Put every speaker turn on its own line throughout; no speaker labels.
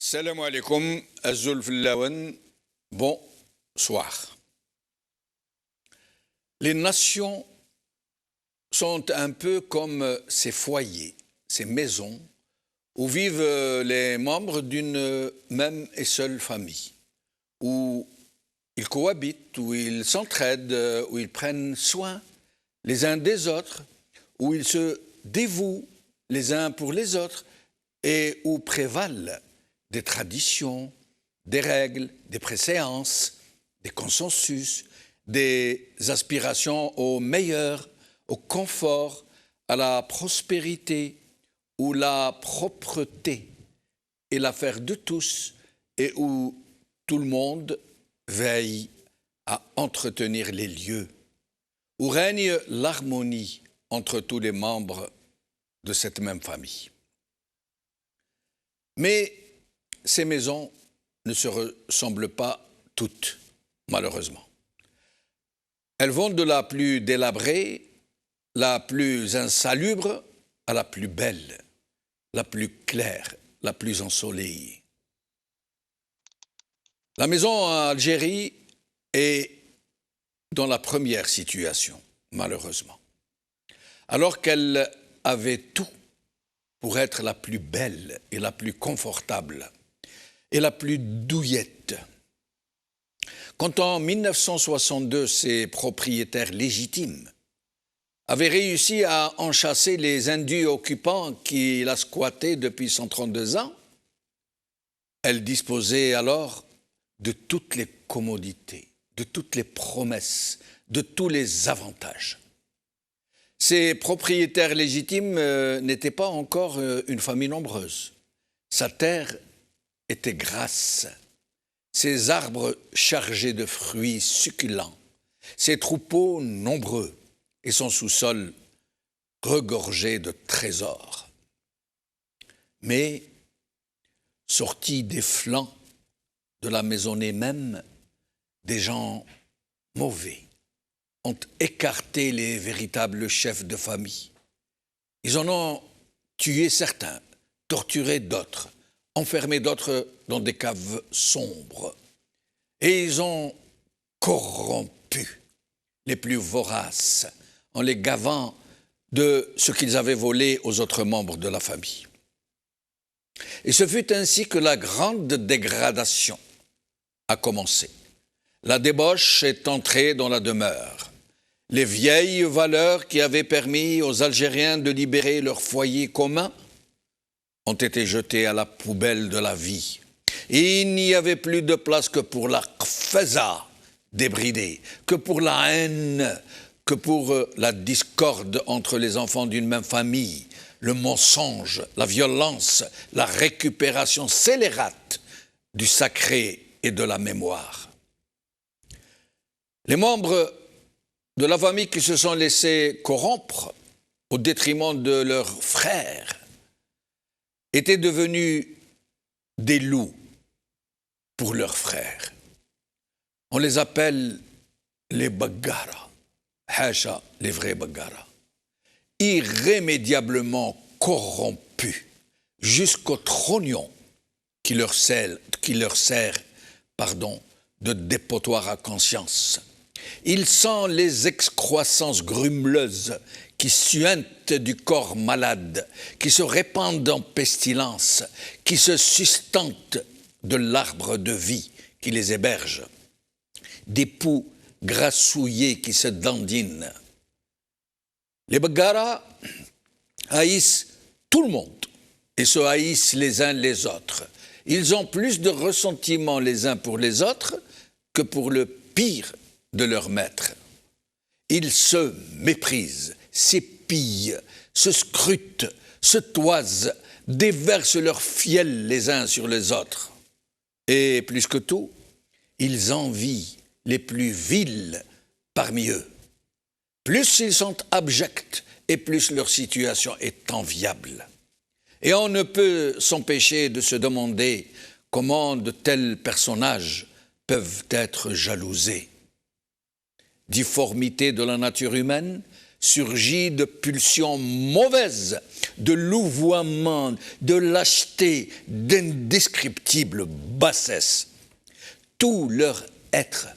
Salam alaikum, Azul Fillawan, bonsoir. Les nations sont un peu comme ces foyers, ces maisons où vivent les membres d'une même et seule famille, où ils cohabitent, où ils s'entraident, où ils prennent soin les uns des autres, où ils se dévouent les uns pour les autres et où prévalent des traditions, des règles, des préséances, des consensus, des aspirations au meilleur, au confort, à la prospérité, où la propreté est l'affaire de tous et où tout le monde veille à entretenir les lieux, où règne l'harmonie entre tous les membres de cette même famille. Mais ces maisons ne se ressemblent pas toutes, malheureusement. Elles vont de la plus délabrée, la plus insalubre, à la plus belle, la plus claire, la plus ensoleillée. La maison en Algérie est dans la première situation, malheureusement. Alors qu'elle avait tout pour être la plus belle et la plus confortable et la plus douillette. Quand en 1962, ses propriétaires légitimes avaient réussi à enchasser les indus occupants qui la squattaient depuis 132 ans, elle disposait alors de toutes les commodités, de toutes les promesses, de tous les avantages. Ses propriétaires légitimes n'étaient pas encore une famille nombreuse. Sa terre était grasse, ses arbres chargés de fruits succulents, ses troupeaux nombreux et son sous-sol regorgé de trésors. Mais, sortis des flancs de la maisonnée même, des gens mauvais ont écarté les véritables chefs de famille. Ils en ont tué certains, torturé d'autres, enfermé d'autres dans des caves sombres. Et ils ont corrompu les plus voraces en les gavant de ce qu'ils avaient volé aux autres membres de la famille. Et ce fut ainsi que la grande dégradation a commencé. La débauche est entrée dans la demeure. Les vieilles valeurs qui avaient permis aux Algériens de libérer leur foyer commun ont été jetées à la poubelle de la vie. Et il n'y avait plus de place que pour la qfeza débridée, que pour la haine, que pour la discorde entre les enfants d'une même famille, le mensonge, la violence, la récupération scélérate du sacré et de la mémoire. Les membres de la famille qui se sont laissés corrompre au détriment de leurs frères étaient devenus des loups pour leurs frères. On les appelle les Baggara, Hacha, les vrais Baggara, irrémédiablement corrompus jusqu'au trognon qui leur sert de dépotoir à conscience. Il sent les excroissances grumeleuses qui suintent du corps malade, qui se répandent en pestilence, qui se sustentent de l'arbre de vie qui les héberge. Des poux grassouillés qui se dandinent. Les Baggara haïssent tout le monde et se haïssent les uns les autres. Ils ont plus de ressentiment les uns pour les autres que pour le pire de leur maître. Ils se méprisent, s'épillent, se scrutent, se toisent, déversent leur fiel les uns sur les autres. Et plus que tout, ils envient les plus vils parmi eux. Plus ils sont abjects et plus leur situation est enviable. Et on ne peut s'empêcher de se demander comment de tels personnages peuvent être jalousés. Difformité de la nature humaine, surgit de pulsions mauvaises, de louvoiement, de lâcheté, d'indescriptible bassesse. Tout leur être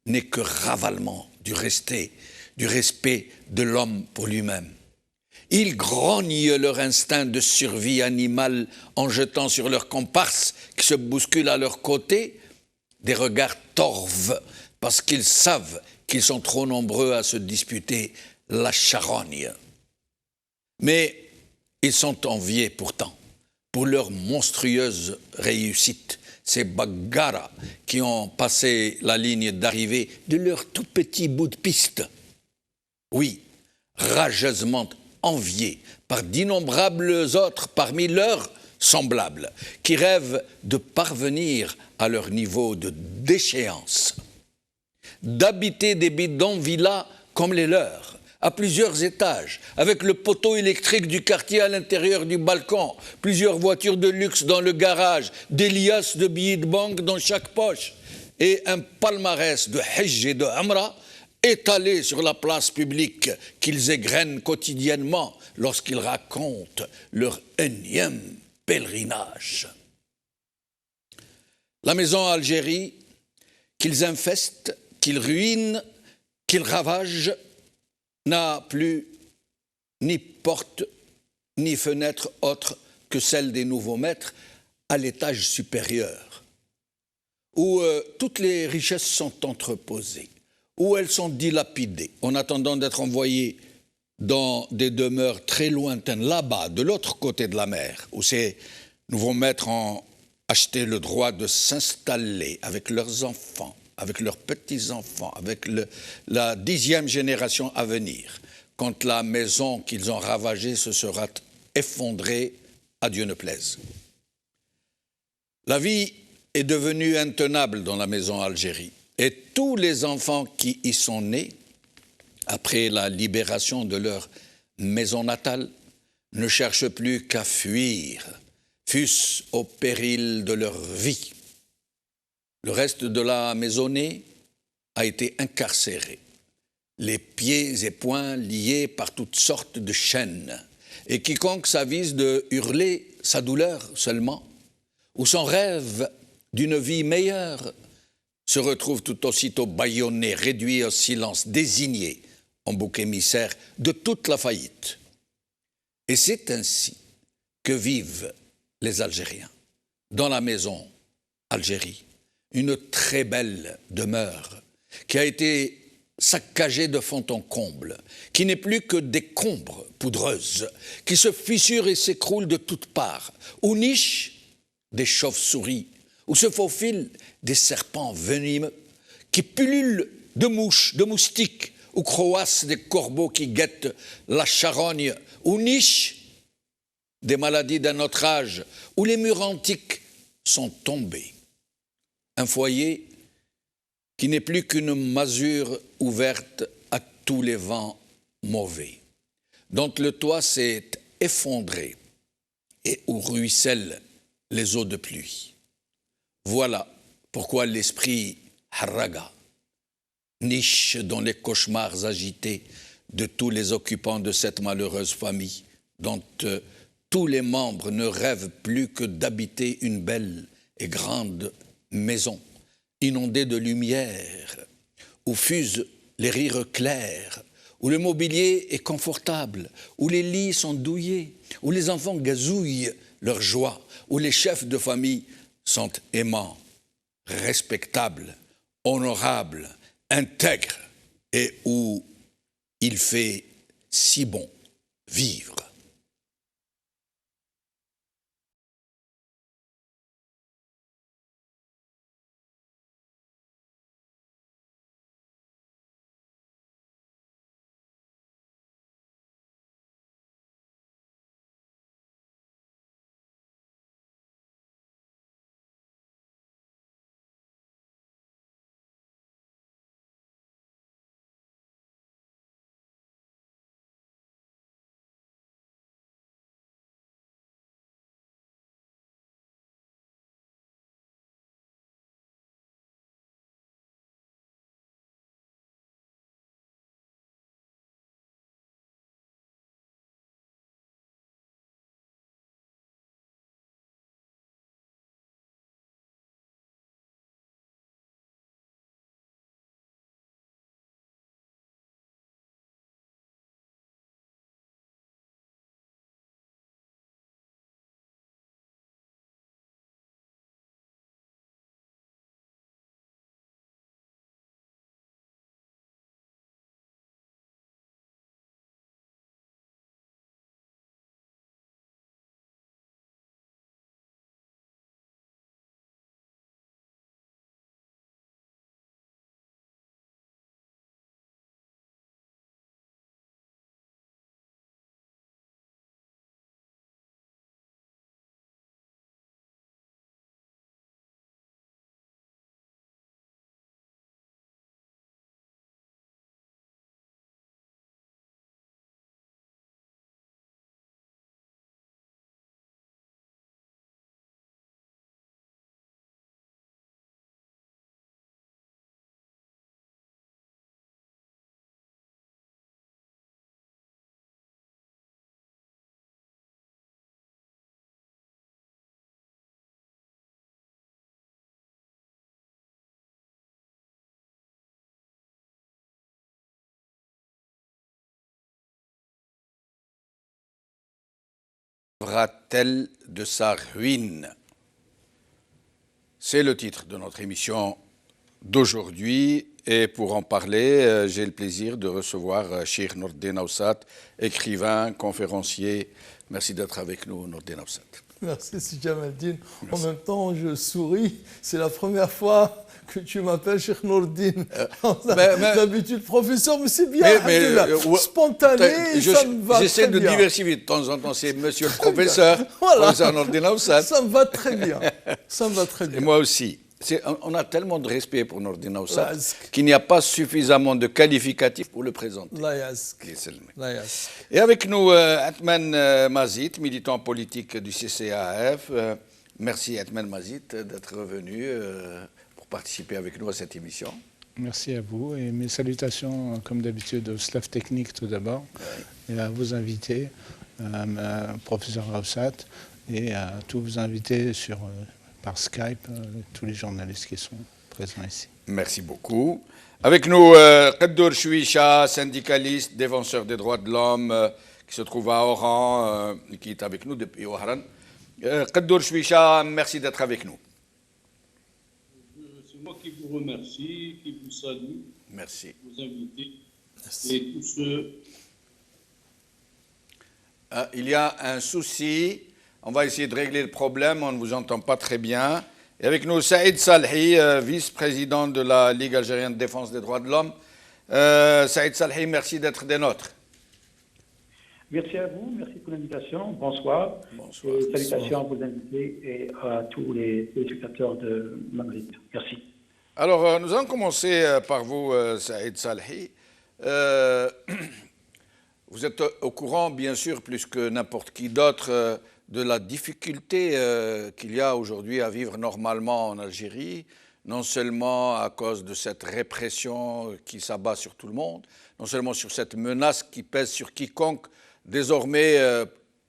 n'est que ravalement du respect de l'homme pour lui-même. Ils grognent leur instinct de survie animale en jetant sur leurs comparses qui se bousculent à leur côté des regards torves parce qu'ils savent qu'ils sont trop nombreux à se disputer la charogne. Mais ils sont enviés pourtant pour leur monstrueuse réussite, ces Baggaras qui ont passé la ligne d'arrivée de leur tout petit bout de piste. Oui, rageusement enviés par d'innombrables autres parmi leurs semblables, qui rêvent de parvenir à leur niveau de déchéance, d'habiter des bidonvillas comme les leurs, à plusieurs étages, avec le poteau électrique du quartier à l'intérieur du balcon, plusieurs voitures de luxe dans le garage, des liasses de billets de banque dans chaque poche, et un palmarès de Hajj et de Umrah étalés sur la place publique qu'ils égrènent quotidiennement lorsqu'ils racontent leur énième pèlerinage. La maison Algérie, qu'ils infestent, qu'ils ruinent, qu'ils ravagent, n'a plus ni porte ni fenêtre autre que celle des nouveaux maîtres à l'étage supérieur, où toutes les richesses sont entreposées, où elles sont dilapidées, en attendant d'être envoyées dans des demeures très lointaines, là-bas, de l'autre côté de la mer, où ces nouveaux maîtres ont acheté le droit de s'installer avec leurs enfants, avec leurs petits-enfants, avec la 10e génération à venir, quand la maison qu'ils ont ravagée se sera effondrée, à Dieu ne plaise. La vie est devenue intenable dans la maison Algérie, et tous les enfants qui y sont nés, après la libération de leur maison natale, ne cherchent plus qu'à fuir, fût-ce au péril de leur vie. Le reste de la maisonnée a été incarcéré, les pieds et poings liés par toutes sortes de chaînes, et quiconque s'avise de hurler sa douleur seulement, ou son rêve d'une vie meilleure, se retrouve tout aussitôt bâillonné, réduit au silence, désigné en bouc émissaire de toute la faillite. Et c'est ainsi que vivent les Algériens, dans la maison Algérie, une très belle demeure qui a été saccagée de fond en comble, qui n'est plus que décombres poudreuses, qui se fissure et s'écroule de toutes parts, où nichent des chauves-souris, où se faufilent des serpents venimeux, qui pullulent de mouches, de moustiques, où croassent des corbeaux qui guettent la charogne, où nichent des maladies d'un autre âge, où les murs antiques sont tombés. Un foyer qui n'est plus qu'une masure ouverte à tous les vents mauvais, dont le toit s'est effondré et où ruissellent les eaux de pluie. Voilà pourquoi l'esprit Harraga niche dans les cauchemars agités de tous les occupants de cette malheureuse famille, dont tous les membres ne rêvent plus que d'habiter une belle et grande maison, inondée de lumière, où fusent les rires clairs, où le mobilier est confortable, où les lits sont douillés, où les enfants gazouillent leur joie, où les chefs de famille sont aimants, respectables, honorables, intègres, et où il fait si bon vivre. Sauvera-t-elle de sa ruine? C'est le titre de notre émission d'aujourd'hui. Et pour en parler, j'ai le plaisir de recevoir Cheikh Noordin Aoussat, écrivain, conférencier. Merci d'être avec nous, Noordin Aoussat.
Merci, Si Jamaldine. En même temps, je souris. C'est la première fois que tu m'appelles Cheikh Noordin. D'habitude, professeur, mais c'est bien. Spontané, ça me va très bien.
J'essaie de diversifier de temps en temps. C'est monsieur le professeur, professeur Noordin Aoussat.
Ça me va très bien. Ça me va très bien.
Et moi aussi. On a tellement de respect pour Noordin Aoussat qu'il n'y a pas suffisamment de qualificatifs pour le présenter. Et avec nous, Athmane Mazit, militant politique du CCAF. Merci Athmane Mazit d'être revenu pour participer avec nous à cette émission.
Merci à vous et mes salutations, comme d'habitude, au staff technique tout d'abord, et à vos invités, professeur Aoussat, et à tous vos invités par Skype, tous les journalistes qui sont présents ici. Merci beaucoup.
Avec nous, Qaddour Chouicha, syndicaliste, défenseur des droits de l'homme, qui se trouve à Oran, qui est avec nous depuis Oran. Qaddour Chouicha, merci d'être avec nous.
C'est moi qui vous remercie, qui vous salue.
Merci.
Vous invitez. Merci. Et tous ceux...
Il y a un souci. On va essayer de régler le problème, on ne vous entend pas très bien. Et avec nous, Saïd Salhi, vice-président de la Ligue algérienne de défense des droits de l'homme. Saïd Salhi, merci d'être des nôtres.
Merci à vous, merci pour l'invitation. Bonsoir. Bonsoir. Et salutations à vos invités et à tous les spectateurs de Maghreb. Merci.
Alors, nous allons commencer par vous, Saïd Salhi. Vous êtes au courant, bien sûr, plus que n'importe qui d'autre, de la difficulté qu'il y a aujourd'hui à vivre normalement en Algérie, non seulement à cause de cette répression qui s'abat sur tout le monde, non seulement sur cette menace qui pèse sur quiconque désormais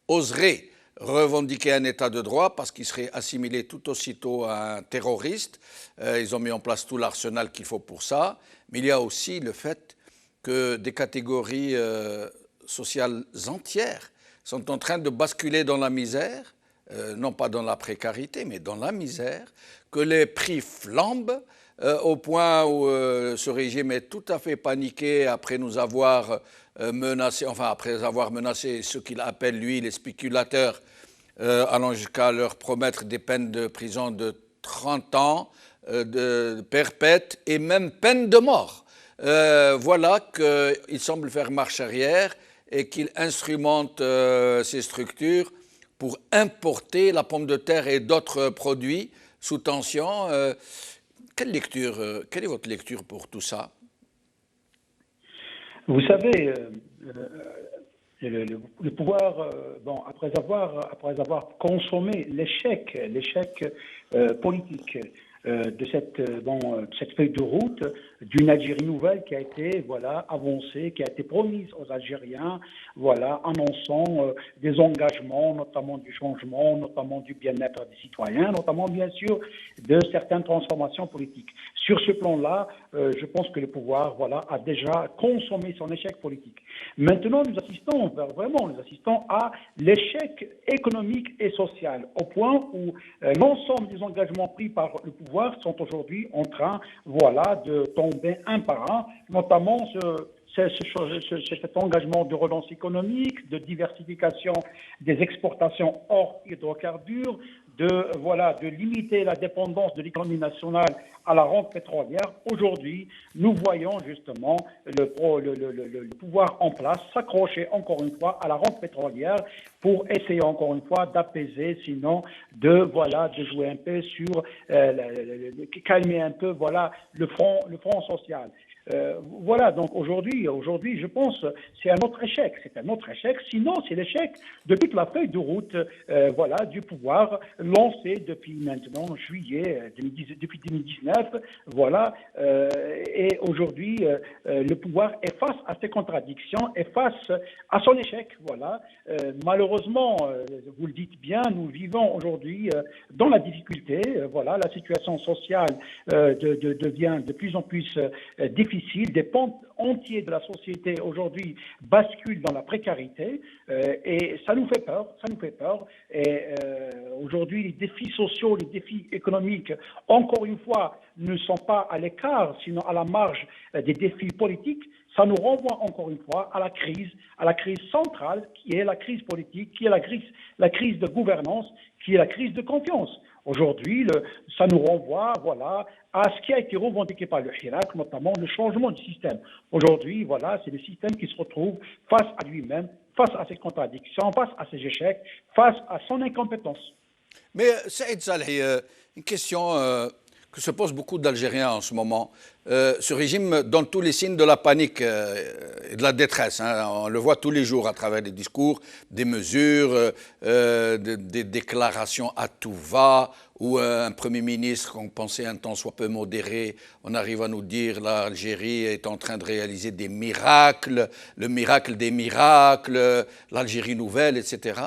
oserait revendiquer un état de droit parce qu'il serait assimilé tout aussitôt à un terroriste. Ils ont mis en place tout l'arsenal qu'il faut pour ça. Mais il y a aussi le fait que des catégories sociales entières sont en train de basculer dans la misère, non pas dans la précarité, mais dans la misère, que les prix flambent au point où ce régime est tout à fait paniqué après nous avoir menacé, enfin après avoir menacé ce qu'il appelle, lui, les spéculateurs, allant jusqu'à leur promettre des peines de prison de 30 ans, de perpète et même peine de mort. Voilà qu'il semble faire marche arrière et qu'il instrumente ces structures pour importer la pomme de terre et d'autres produits sous tension. Quelle est votre lecture pour tout ça?
Vous savez, le pouvoir, après avoir consommé l'échec politique de cette feuille de route d'une Algérie nouvelle qui a été avancée, qui a été promise aux Algériens, annonçant des engagements, notamment du changement, notamment du bien-être des citoyens, notamment bien sûr de certaines transformations politiques. Sur ce plan-là, je pense que le pouvoir a déjà consommé son échec politique. Maintenant, nous assistons à l'échec économique et social, au point où l'ensemble des engagements pris par le pouvoir sont aujourd'hui en train de tomber un par un, notamment cet engagement de relance économique, de diversification des exportations hors hydrocarbures, de limiter la dépendance de l'économie nationale à la rente pétrolière. Aujourd'hui, nous voyons justement le pouvoir en place s'accrocher encore une fois à la rente pétrolière pour essayer encore une fois d'apaiser, sinon de jouer un peu sur, calmer un peu le front social. Donc aujourd'hui, je pense, c'est un autre échec. Sinon, c'est l'échec de toute la feuille de route, du pouvoir lancé depuis maintenant juillet depuis 2019, et aujourd'hui, le pouvoir est face à ces contradictions, est face à son échec, malheureusement, vous le dites bien, nous vivons aujourd'hui dans la difficulté, la situation sociale devient de plus en plus difficile difficile, des pans entiers de la société aujourd'hui basculent dans la précarité et ça nous fait peur, Et aujourd'hui, les défis sociaux, les défis économiques, encore une fois, ne sont pas à l'écart, sinon à la marge des défis politiques. Ça nous renvoie encore une fois à la crise centrale qui est la crise politique, qui est la crise de gouvernance, qui est la crise de confiance. Aujourd'hui, ça nous renvoie à ce qui a été revendiqué par le Hirak, notamment le changement du système. Aujourd'hui, c'est le système qui se retrouve face à lui-même, face à ses contradictions, face à ses échecs, face à son incompétence.
Mais Saïd Salhi, une question que se posent beaucoup d'Algériens en ce moment. Ce régime donne tous les signes de la panique et de la détresse. On le voit tous les jours à travers des discours, des mesures, des déclarations à tout va, ou un Premier ministre qu'on pensait un temps soit peu modéré, on arrive à nous dire l'Algérie est en train de réaliser des miracles, le miracle des miracles, l'Algérie nouvelle, etc.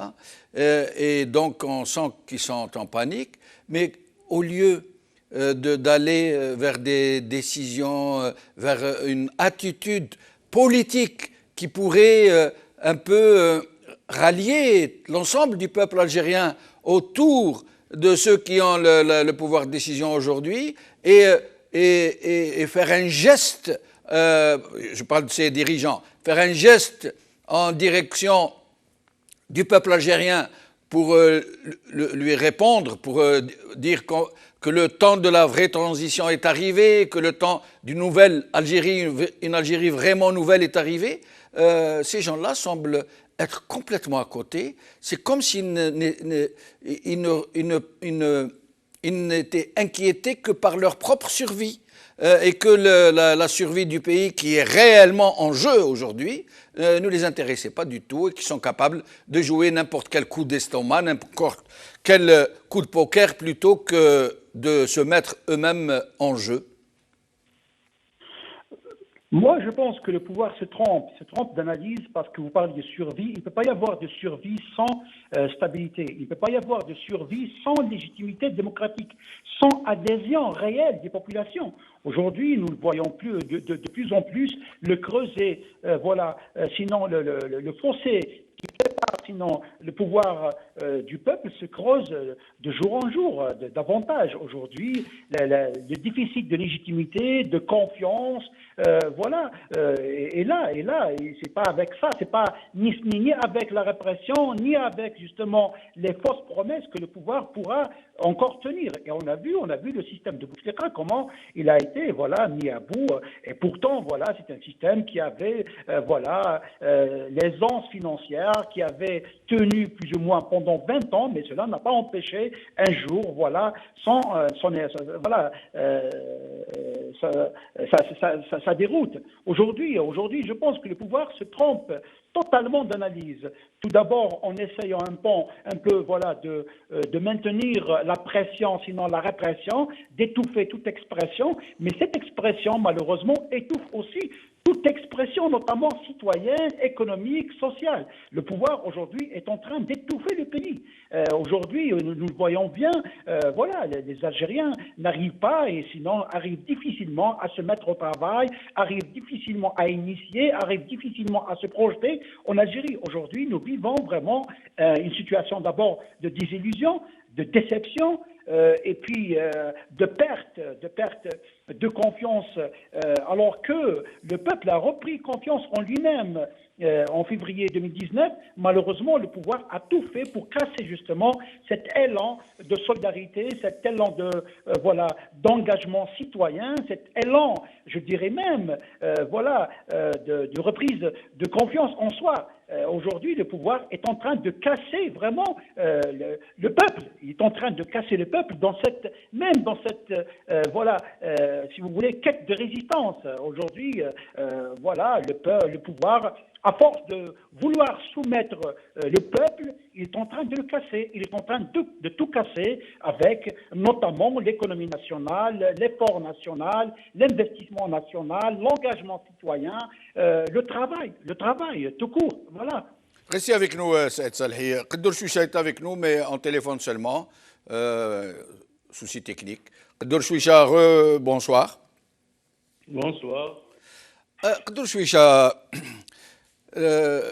Et donc on sent qu'ils sont en panique, mais au lieu d'aller vers des décisions, vers une attitude politique qui pourrait un peu rallier l'ensemble du peuple algérien autour de ceux qui ont le pouvoir de décision aujourd'hui et faire un geste, je parle de ces dirigeants, faire un geste en direction du peuple algérien pour lui répondre, pour dire que le temps de la vraie transition est arrivé, que le temps d'une nouvelle Algérie, une Algérie vraiment nouvelle est arrivé, ces gens-là semblent être complètement à côté. C'est comme s'ils n'étaient inquiétés que par leur propre survie et que la survie du pays qui est réellement en jeu aujourd'hui ne les intéressait pas du tout et qui sont capables de jouer n'importe quel coup d'estomac, n'importe quel coup de poker plutôt que de se mettre eux-mêmes en jeu.
Moi, je pense que le pouvoir se trompe d'analyse parce que vous parlez de survie. Il ne peut pas y avoir de survie sans stabilité. Il ne peut pas y avoir de survie sans légitimité démocratique, sans adhésion réelle des populations. Aujourd'hui, nous le voyons de plus en plus, le creuset, sinon le fossé qui prépare, sinon le pouvoir du peuple se creuse de jour en jour, davantage. Aujourd'hui, le déficit de légitimité, de confiance, et là, c'est pas avec ça, c'est pas ni avec la répression, ni avec justement les fausses promesses que le pouvoir pourra encore tenir. Et on a vu le système de Bouteflika, comment il a été, mis à bout. Et pourtant, c'est un système qui avait, l'aisance financière, qui avait tenu plus ou moins pendant 20 ans, mais cela n'a pas empêché un jour, sa déroute. Aujourd'hui, je pense que le pouvoir se trompe totalement d'analyse. Tout d'abord, en essayant un peu de maintenir la pression, sinon la répression, d'étouffer toute expression, mais cette expression, malheureusement, étouffe aussi toute expression, notamment citoyenne, économique, sociale. Le pouvoir, aujourd'hui, est en train d'étouffer le pays. Aujourd'hui, nous le voyons bien, les Algériens n'arrivent pas, et sinon arrivent difficilement à se mettre au travail, arrivent difficilement à initier, arrivent difficilement à se projeter. En Algérie, aujourd'hui, nous vivons vraiment une situation d'abord de désillusion, de déception, et puis de perte de confiance, alors que le peuple a repris confiance en lui-même en février 2019. Malheureusement, le pouvoir a tout fait pour casser justement cet élan de solidarité, cet élan d'engagement citoyen, cet élan, je dirais même, de reprise de confiance en soi. Aujourd'hui, le pouvoir est en train de casser vraiment le peuple. Il est en train de casser le peuple dans cette, si vous voulez, quête de résistance. Aujourd'hui, le pouvoir, à force de vouloir soumettre le peuple, il est en train de le casser. Il est en train de tout casser avec notamment l'économie nationale, l'effort national, l'investissement national, l'engagement citoyen, le travail tout court. Voilà.
Restez avec nous, Saïd Salhi. Qaddour Choucha est avec nous, mais en téléphone seulement. Souci technique. Qaddour Choucha, bonsoir.
Bonsoir.
Qadr Chouicha,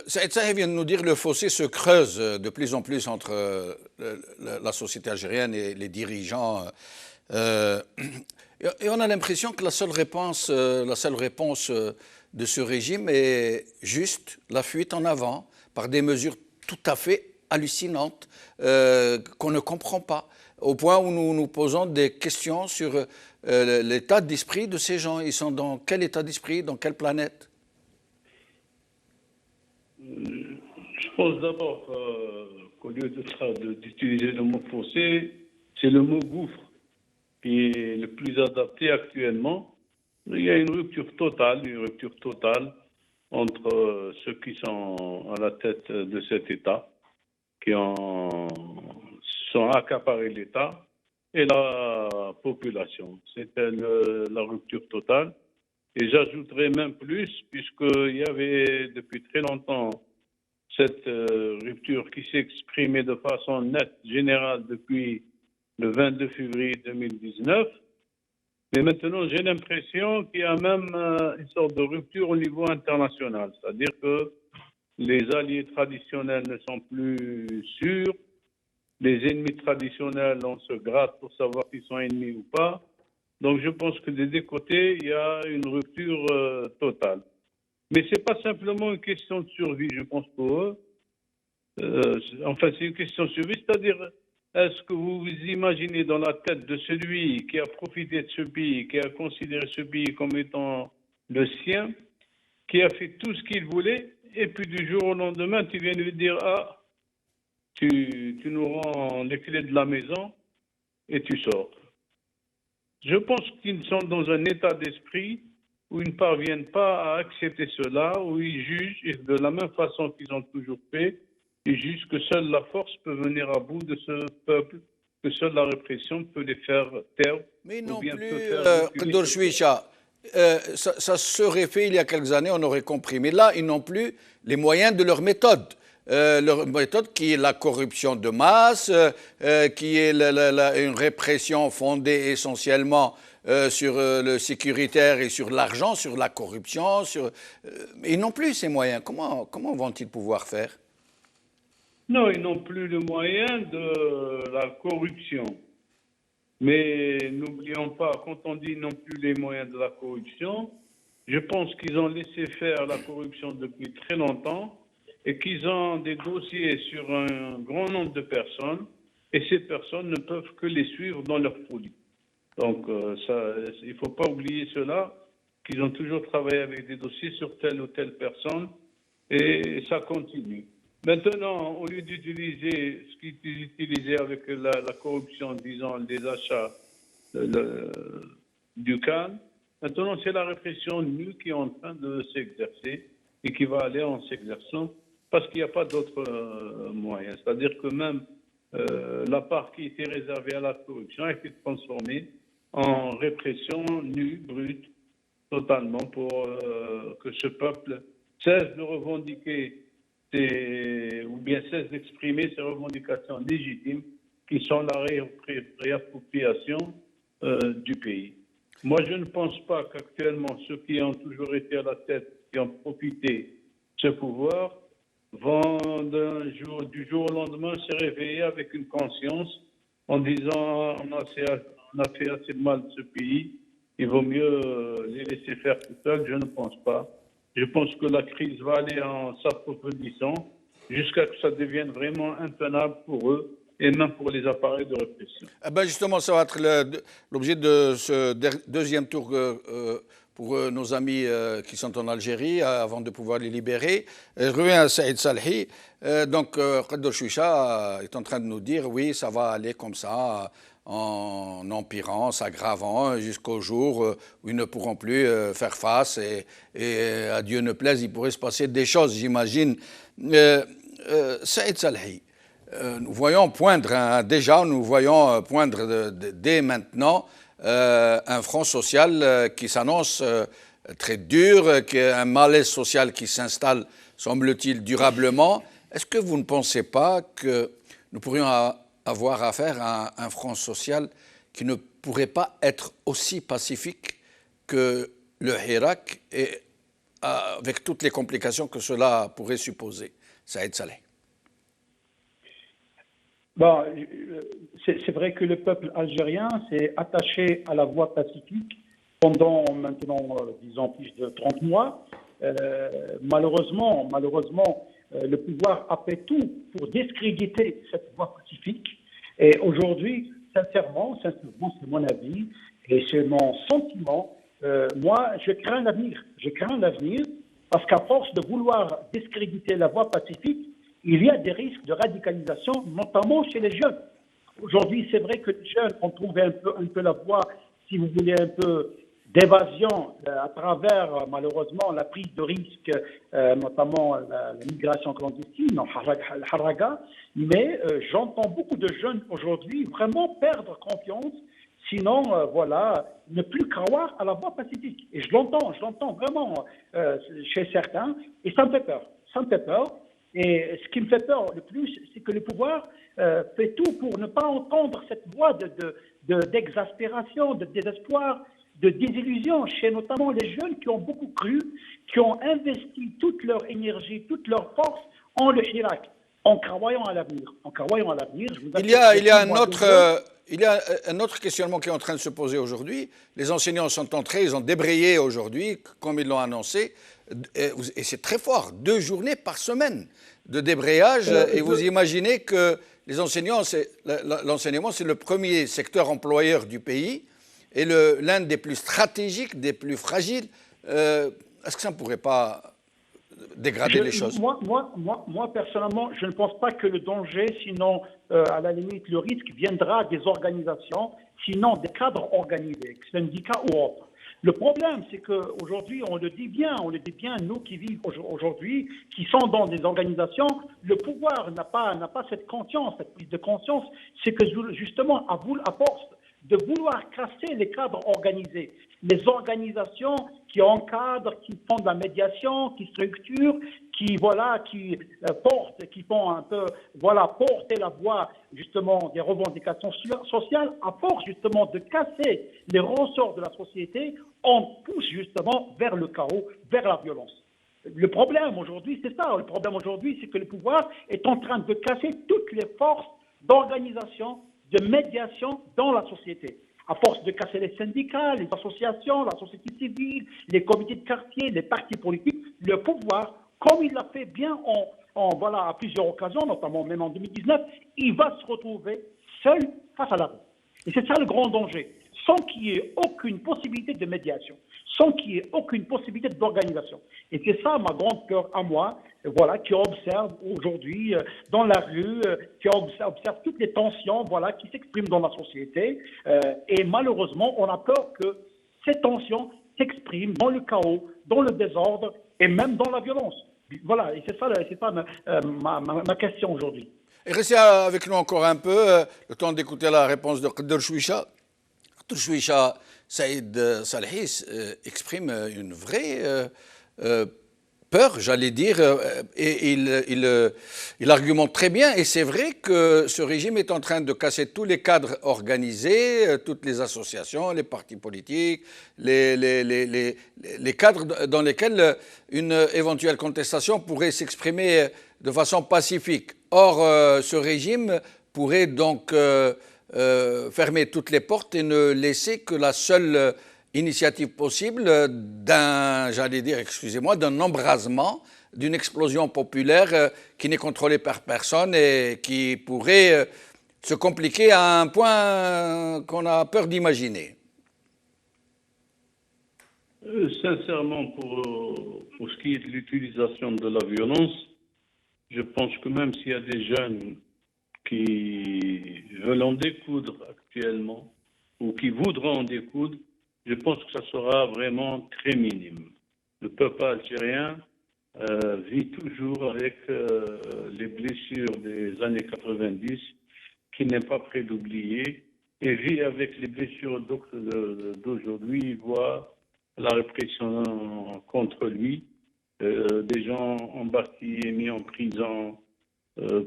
Saïd Sahi vient de nous dire que le fossé se creuse de plus en plus entre la société algérienne et les dirigeants. Et on a l'impression que la seule réponse de ce régime est juste la fuite en avant par des mesures tout à fait hallucinantes qu'on ne comprend pas, au point où nous nous posons des questions sur l'état d'esprit de ces gens. Ils sont dans quel état d'esprit, dans quelle planète?
Je pense d'abord qu'au lieu d'utiliser le mot fossé, c'est le mot gouffre qui est le plus adapté actuellement. Il y a une rupture totale entre ceux qui sont à la tête de cet État, qui sont accaparés l'État, et la population. C'était la rupture totale. Et j'ajouterais même plus, puisqu'il y avait depuis très longtemps cette rupture qui s'exprimait de façon nette, générale, depuis le 22 février 2019. Mais maintenant, j'ai l'impression qu'il y a même une sorte de rupture au niveau international. C'est-à-dire que les alliés traditionnels ne sont plus sûrs. Les ennemis traditionnels, on se gratte pour savoir s'ils sont ennemis ou pas. Donc, je pense que des deux côtés, il y a une rupture totale. Mais ce n'est pas simplement une question de survie, je pense, pour eux. Enfin, c'est une question de survie, c'est-à-dire, est-ce que vous vous imaginez dans la tête de celui qui a profité de ce pays, qui a considéré ce pays comme étant le sien, qui a fait tout ce qu'il voulait, et puis du jour au lendemain, tu viens lui dire, ah, tu nous rends les clés de la maison et tu sors. Je pense qu'ils sont dans un état d'esprit où ils ne parviennent pas à accepter cela, où ils jugent, et de la même façon qu'ils ont toujours fait, ils jugent que seule la force peut venir à bout de ce peuple, que seule la répression peut les faire taire.
Mais non plus, Qadr Chouicha, ça serait fait il y a quelques années, on aurait compris. Mais là, ils n'ont plus les moyens de leur méthode. Leur méthode qui est la corruption de masse, qui est une répression fondée essentiellement sur le sécuritaire et sur l'argent, sur la corruption. Ils n'ont plus ces moyens. Comment vont-ils pouvoir faire?
Non, ils n'ont plus le moyen de la corruption. Mais n'oublions pas, quand on dit ils n'ont plus les moyens de la corruption, je pense qu'ils ont laissé faire la corruption depuis très longtemps et qu'ils ont des dossiers sur un grand nombre de personnes et ces personnes ne peuvent que les suivre dans leur folie. Donc, il ne faut pas oublier cela, qu'ils ont toujours travaillé avec des dossiers sur telle ou telle personne et ça continue. Maintenant, au lieu d'utiliser ce qu'ils utilisaient avec la corruption, disons, des achats du Cannes, maintenant c'est la répression nue qui est en train de s'exercer et qui va aller en s'exerçant parce qu'il n'y a pas d'autres moyens. C'est-à-dire que même la part qui était réservée à la corruption a été transformée en répression nue, brute, totalement, pour que ce peuple cesse de revendiquer ou bien cesse d'exprimer ses revendications légitimes qui sont la réappropriation du pays. Moi, je ne pense pas qu'actuellement, ceux qui ont toujours été à la tête, qui ont profité de ce pouvoir, vont du jour au lendemain se réveiller avec une conscience en disant on a fait assez de mal de ce pays, il vaut mieux les laisser faire tout seuls. Je ne pense pas. Je pense que la crise va aller en s'approfondissant jusqu'à ce que ça devienne vraiment intenable pour eux et même pour les appareils de répression.
Eh ben justement, ça va être l'objet de ce deuxième tour pour nos amis qui sont en Algérie avant de pouvoir les libérer. Je reviens à Saïd Salhi. Donc, Qadr Chouicha est en train de nous dire oui, ça va aller comme ça, en empirant, s'aggravant jusqu'au jour où ils ne pourront plus faire face et à Dieu ne plaise, il pourrait se passer des choses, j'imagine. Saïd Salhi, nous voyons poindre, dès maintenant un front social qui s'annonce très dur, un malaise social qui s'installe, semble-t-il, durablement. Est-ce que vous ne pensez pas que nous pourrions avoir affaire à un front social qui ne pourrait pas être aussi pacifique que le Hirak et avec toutes les complications que cela pourrait supposer. Saïd Saleh.
Bon, c'est vrai que le peuple algérien s'est attaché à la voie pacifique pendant maintenant, disons, plus de 30 mois. Malheureusement, le pouvoir a fait tout pour discréditer cette voie pacifique. Et aujourd'hui, sincèrement, c'est mon avis et c'est mon sentiment. Moi, je crains l'avenir. Je crains l'avenir parce qu'à force de vouloir discréditer la voie pacifique, il y a des risques de radicalisation, notamment chez les jeunes. Aujourd'hui, c'est vrai que les jeunes ont trouvé un peu la voie, si vous voulez, un peu d'évasion à travers, malheureusement, la prise de risque, notamment la migration clandestine, le haraga. Mais j'entends beaucoup de jeunes aujourd'hui vraiment perdre confiance, sinon, voilà, ne plus croire à la voie pacifique. Et je l'entends vraiment chez certains, et ça me fait peur. Ça me fait peur. Et ce qui me fait peur le plus, c'est que le pouvoir fait tout pour ne pas entendre cette voix d'exaspération, de désespoir, de désillusion chez notamment les jeunes qui ont beaucoup cru, qui ont investi toute leur énergie, toute leur force en le Hirak, en croyant à l'avenir.
Il y a un autre questionnement qui est en train de se poser aujourd'hui. Les enseignants sont entrés, ils ont débrayé aujourd'hui, comme ils l'ont annoncé, et c'est très fort, 2 journées par semaine de débrayage, et vous imaginez que les enseignants, l'enseignement, c'est le premier secteur employeur du pays, et l'un des plus stratégiques, des plus fragiles. Est-ce que ça ne pourrait pas dégrader les choses?
Moi, personnellement, je ne pense pas que le danger, sinon, à la limite, le risque viendra des organisations, sinon des cadres organisés, syndicats ou autres. Le problème, c'est qu'aujourd'hui, on le dit bien, nous qui vivons aujourd'hui, qui sont dans des organisations, le pouvoir n'a pas cette conscience, cette prise de conscience, c'est que justement, à force de vouloir casser les cadres organisés, les organisations qui encadrent, qui font de la médiation, qui structurent, qui portent, qui font un peu, porter la voix justement des revendications sociales, à force justement de casser les ressorts de la société, on pousse justement vers le chaos, vers la violence. Le problème aujourd'hui, c'est ça. Le problème aujourd'hui, c'est que le pouvoir est en train de casser toutes les forces d'organisation, de médiation dans la société. À force de casser les syndicats, les associations, la société civile, les comités de quartier, les partis politiques, le pouvoir, comme il l'a fait bien à plusieurs occasions, notamment même en 2019, il va se retrouver seul face à la rue. Et c'est ça le grand danger. Sans qu'il y ait aucune possibilité de médiation, sans qu'il y ait aucune possibilité d'organisation. Et c'est ça ma grande peur à moi, qui observe aujourd'hui dans la rue, qui observe toutes les tensions qui s'expriment dans la société. Et malheureusement, on a peur que ces tensions s'expriment dans le chaos, dans le désordre et même dans la violence. Voilà, et c'est ça ma question aujourd'hui.
Et restez avec nous encore un peu, le temps d'écouter la réponse de Qadr Chouicha. Qadr Chouicha, Saïd Saleh exprime une vraie peur, j'allais dire, et il argumente très bien. Et c'est vrai que ce régime est en train de casser tous les cadres organisés, toutes les associations, les partis politiques, les cadres dans lesquels une éventuelle contestation pourrait s'exprimer de façon pacifique. Or, ce régime pourrait donc fermer toutes les portes et ne laisser que la seule initiative possible d'un embrasement, d'une explosion populaire qui n'est contrôlée par personne et qui pourrait se compliquer à un point qu'on a peur d'imaginer.
Sincèrement, pour ce qui est de l'utilisation de la violence, je pense que même s'il y a des jeunes qui veulent en découdre actuellement ou qui voudraient en découdre, je pense que ça sera vraiment très minime. Le peuple algérien vit toujours avec les blessures des années 90 qui n'est pas prêt d'oublier et vit avec les blessures d'aujourd'hui. Il voit la répression contre lui, des gens embarqués et mis en prison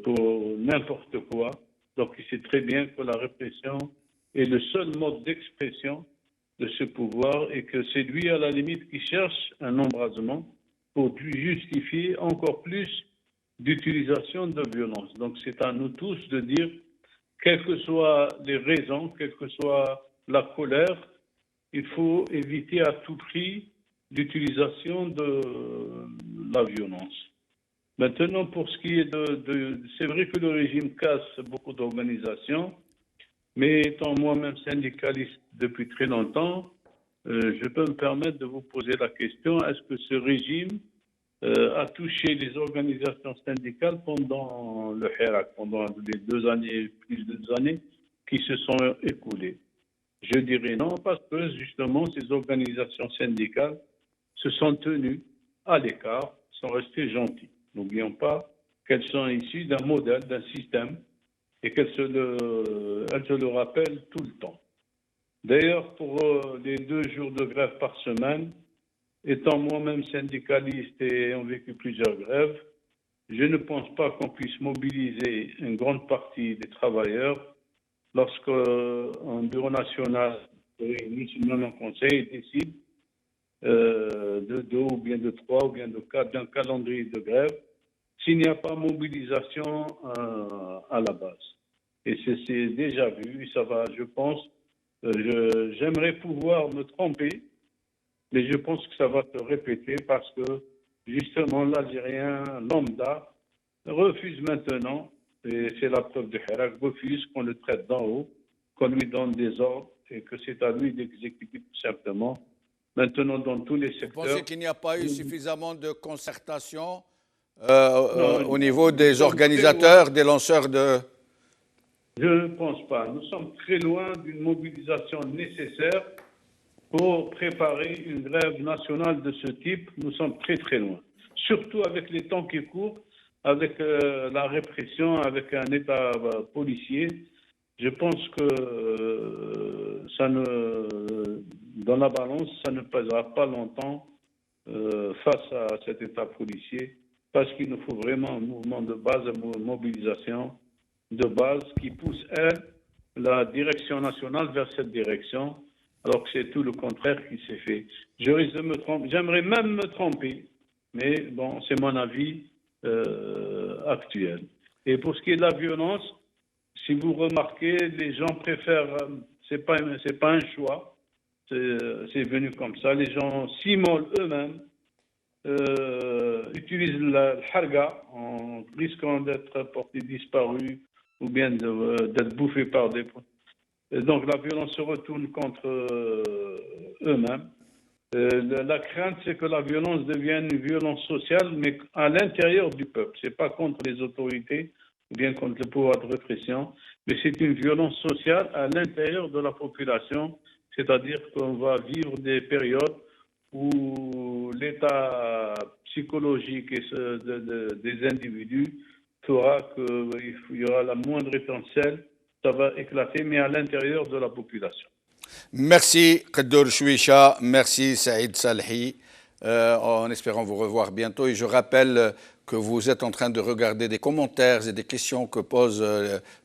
pour n'importe quoi. Donc il sait très bien que la répression est le seul mode d'expression de ce pouvoir et que c'est lui à la limite qui cherche un embrasement pour justifier encore plus d'utilisation de violence. Donc c'est à nous tous de dire, quelles que soient les raisons, quelle que soit la colère, il faut éviter à tout prix l'utilisation de la violence. Maintenant, pour ce qui est c'est vrai que le régime casse beaucoup d'organisations, mais étant moi-même syndicaliste depuis très longtemps, je peux me permettre de vous poser la question, est-ce que ce régime a touché les organisations syndicales pendant le Hirak, pendant les 2 années, plus de 2 années qui se sont écoulées? Je dirais non, parce que justement, ces organisations syndicales se sont tenues à l'écart, sont restées gentilles. N'oublions pas qu'elles sont issues d'un modèle, d'un système, et qu'elles se le rappellent tout le temps. D'ailleurs, pour les 2 jours de grève par semaine, étant moi-même syndicaliste et ayant vécu plusieurs grèves, je ne pense pas qu'on puisse mobiliser une grande partie des travailleurs lorsqu'un bureau national réuni en conseil et décide de 2 ou bien de 3 ou bien de 4 d'un calendrier de grève, s'il n'y a pas mobilisation à la base. Et c'est déjà vu, ça va, je pense, j'aimerais pouvoir me tromper, mais je pense que ça va se répéter parce que justement l'Algérien lambda refuse maintenant, et c'est la preuve de Hirak, refuse qu'on le traite d'en haut, qu'on lui donne des ordres et que c'est à lui d'exécuter tout simplement. Maintenant, dans tous les secteurs...
Vous pensez qu'il n'y a pas eu suffisamment de concertation au niveau des organisateurs, des lanceurs de...
Je ne pense pas. Nous sommes très loin d'une mobilisation nécessaire pour préparer une grève nationale de ce type. Nous sommes très très loin. Surtout avec les temps qui courent, avec la répression, avec un État policier. Je pense que dans la balance, ça ne pèsera pas longtemps face à cet État policier, parce qu'il nous faut vraiment un mouvement de base, une mobilisation de base qui pousse, la direction nationale vers cette direction, alors que c'est tout le contraire qui s'est fait. Je risque de me tromper, j'aimerais même me tromper, mais bon, c'est mon avis actuel. Et pour ce qui est de la violence, si vous remarquez, les gens préfèrent, c'est pas un choix, c'est venu comme ça, les gens s'immolent eux-mêmes, utilisent le harga en risquant d'être portés disparus ou bien d'être bouffés par des... Et donc la violence se retourne contre eux-mêmes. La crainte, c'est que la violence devienne une violence sociale, mais à l'intérieur du peuple. C'est pas contre les autorités ou bien contre le pouvoir de répression, mais c'est une violence sociale à l'intérieur de la population, c'est-à-dire qu'on va vivre des périodes où l'état psychologique des individus fera qu'il y aura la moindre étincelle, ça va éclater, mais à l'intérieur de la population.
Merci Khadour Chouicha, merci Saïd Salhi, en espérant vous revoir bientôt. Et je rappelle que vous êtes en train de regarder des commentaires et des questions que posent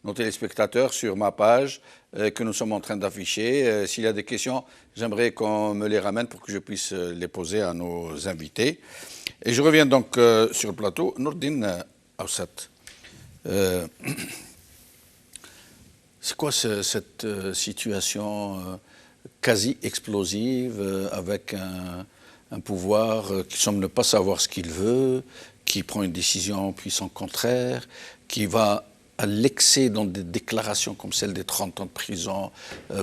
nos téléspectateurs sur ma page, que nous sommes en train d'afficher. S'il y a des questions, j'aimerais qu'on me les ramène pour que je puisse les poser à nos invités. Et je reviens donc sur le plateau. Nourdine Awsat, c'est quoi cette situation quasi explosive avec un pouvoir qui semble ne pas savoir ce qu'il veut, qui prend une décision puis son contraire, qui va à l'excès dans des déclarations comme celle des 30 ans de prison,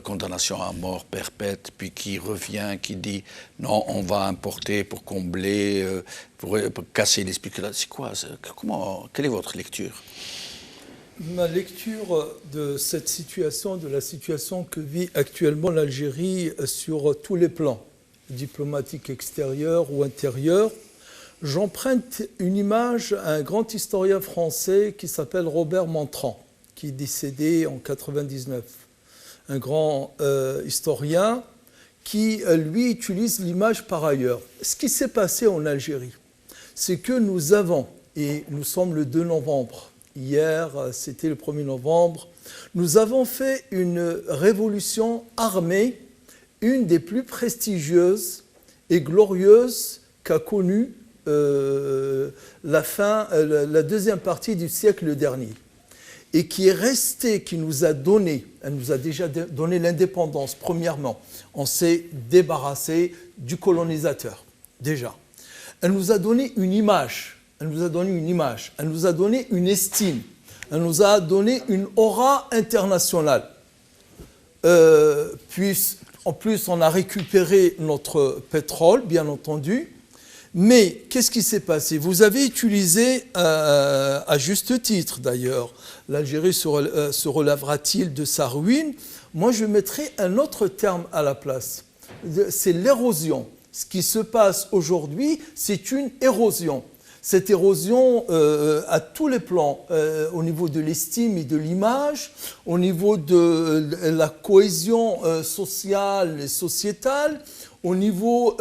condamnation à mort perpète, puis qui revient, qui dit non, on va importer pour combler, pour casser les spéculations. C'est quoi? Quelle est votre lecture?
Ma lecture de cette situation, de la situation que vit actuellement l'Algérie sur tous les plans, diplomatiques extérieurs ou intérieurs, j'emprunte une image à un grand historien français qui s'appelle Robert Mantran, qui est décédé en 1999. Un grand historien qui, lui, utilise l'image par ailleurs. Ce qui s'est passé en Algérie, c'est que nous avons, et nous sommes le 2 novembre, hier c'était le 1er novembre, nous avons fait une révolution armée, une des plus prestigieuses et glorieuses qu'a connue la deuxième partie du siècle dernier, et qui est restée, qui nous a donné, elle nous a déjà donné l'indépendance, premièrement. On s'est débarrassé du colonisateur, déjà. Elle nous a donné une image, elle nous a donné une estime, elle nous a donné une aura internationale. Puis, en plus, on a récupéré notre pétrole, bien entendu. Mais qu'est-ce qui s'est passé? Vous avez utilisé, à juste titre d'ailleurs, l'Algérie se relèvera-t-il de sa ruine? Moi, je mettrais un autre terme à la place. C'est l'érosion. Ce qui se passe aujourd'hui, c'est une érosion. Cette érosion à tous les plans, au niveau de l'estime et de l'image, au niveau de la cohésion sociale et sociétale, au niveau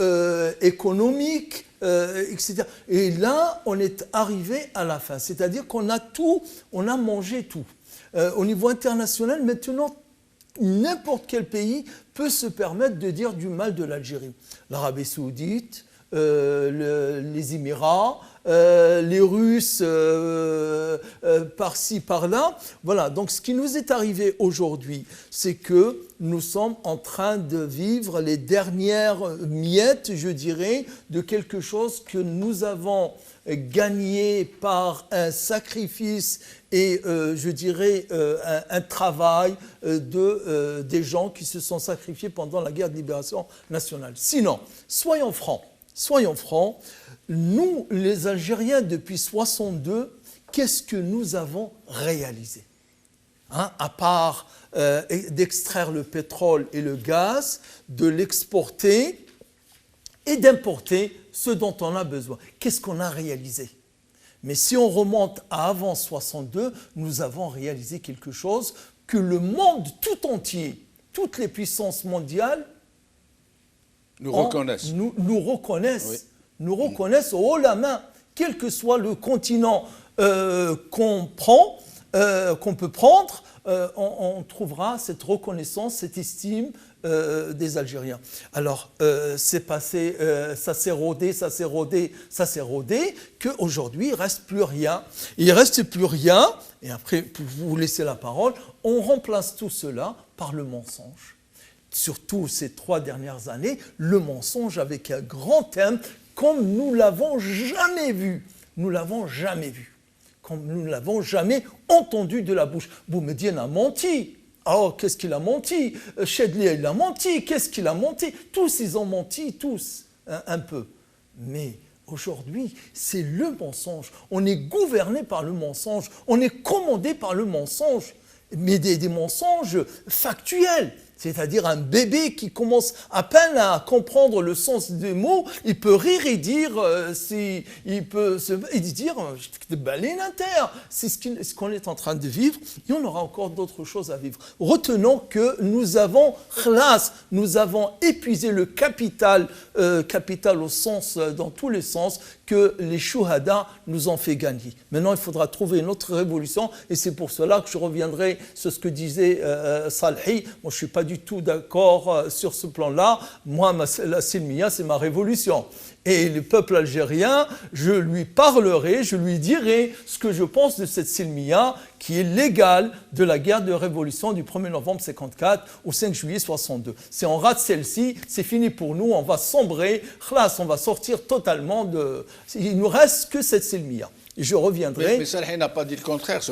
économique, etc. Et là, on est arrivé à la fin. C'est-à-dire qu'on a tout, on a mangé tout. Au niveau international, maintenant, n'importe quel pays peut se permettre de dire du mal de l'Algérie. L'Arabie Saoudite, les Émirats, les Russes par-ci, par-là. Voilà, donc ce qui nous est arrivé aujourd'hui, c'est que nous sommes en train de vivre les dernières miettes, je dirais, de quelque chose que nous avons gagné par un sacrifice et, je dirais, un travail des gens qui se sont sacrifiés pendant la guerre de libération nationale. Sinon, soyons francs, nous, les Algériens, depuis 1962, qu'est-ce que nous avons réalisé? À part d'extraire le pétrole et le gaz, de l'exporter et d'importer ce dont on a besoin. Qu'est-ce qu'on a réalisé? Mais si on remonte à avant 1962, nous avons réalisé quelque chose que le monde tout entier, toutes les puissances mondiales,
nous reconnaissent.
Nous reconnaissent.
Oui.
Nous reconnaissent haut la main, quel que soit le continent qu'on peut prendre, on trouvera cette reconnaissance, cette estime des Algériens. Alors, c'est passé, ça s'est rodé, qu'aujourd'hui, il ne reste plus rien. Il ne reste plus rien, et après, pour vous laisser la parole, on remplace tout cela par le mensonge. Surtout ces 3 dernières années, le mensonge avec un grand thème, comme nous ne l'avons jamais vu. Comme nous ne l'avons jamais entendu de la bouche. Boumedienne a menti. Oh, qu'est-ce qu'il a menti? Chedli, il a menti. Qu'est-ce qu'il a menti? Tous, ils ont menti, tous, un peu. Mais aujourd'hui, c'est le mensonge. On est gouverné par le mensonge. On est commandé par le mensonge. Mais des mensonges factuels. C'est-à-dire un bébé qui commence à peine à comprendre le sens des mots, il peut rire et dire, c'est ce qu'on est en train de vivre, et on aura encore d'autres choses à vivre. Retenons que nous avons épuisé le capital au sens, dans tous les sens, que les chouhadas nous ont fait gagner. Maintenant, il faudra trouver une autre révolution, et c'est pour cela que je reviendrai sur ce que disait Salhi. Moi, je ne suis pas du tout d'accord sur ce plan-là. Moi, la Silmiya, c'est ma révolution. Et le peuple algérien, je lui parlerai, je lui dirai ce que je pense de cette Silmiya qui est l'égale de la guerre de révolution du 1er novembre 1954 au 5 juillet 1962. Si on rate celle-ci, c'est fini pour nous, on va sombrer, on va sortir totalement de... Il ne nous reste que cette Silmiya. Et je reviendrai...
Mais Salhi n'a pas dit le contraire.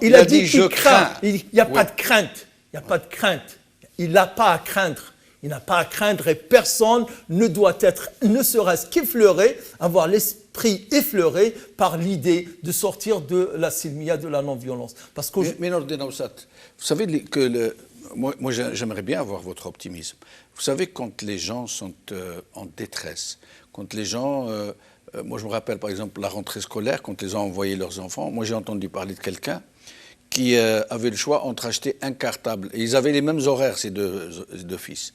Il a dit je crains. Il n'y a pas de crainte. Il n'y a pas de crainte. Il n'a pas à craindre. Il n'a pas à craindre et personne ne doit être, ne serait-ce qu'effleuré, avoir l'esprit effleuré par l'idée de sortir de la silmiya, de la non-violence. Parce que
mais Nordin Awsat, vous savez que moi j'aimerais bien avoir votre optimisme. Vous savez, quand les gens sont en détresse, quand les gens... moi je me rappelle par exemple la rentrée scolaire, quand les gens envoyaient leurs enfants, moi j'ai entendu parler de quelqu'un qui avait le choix entre acheter un cartable. Et ils avaient les mêmes horaires, ces deux fils.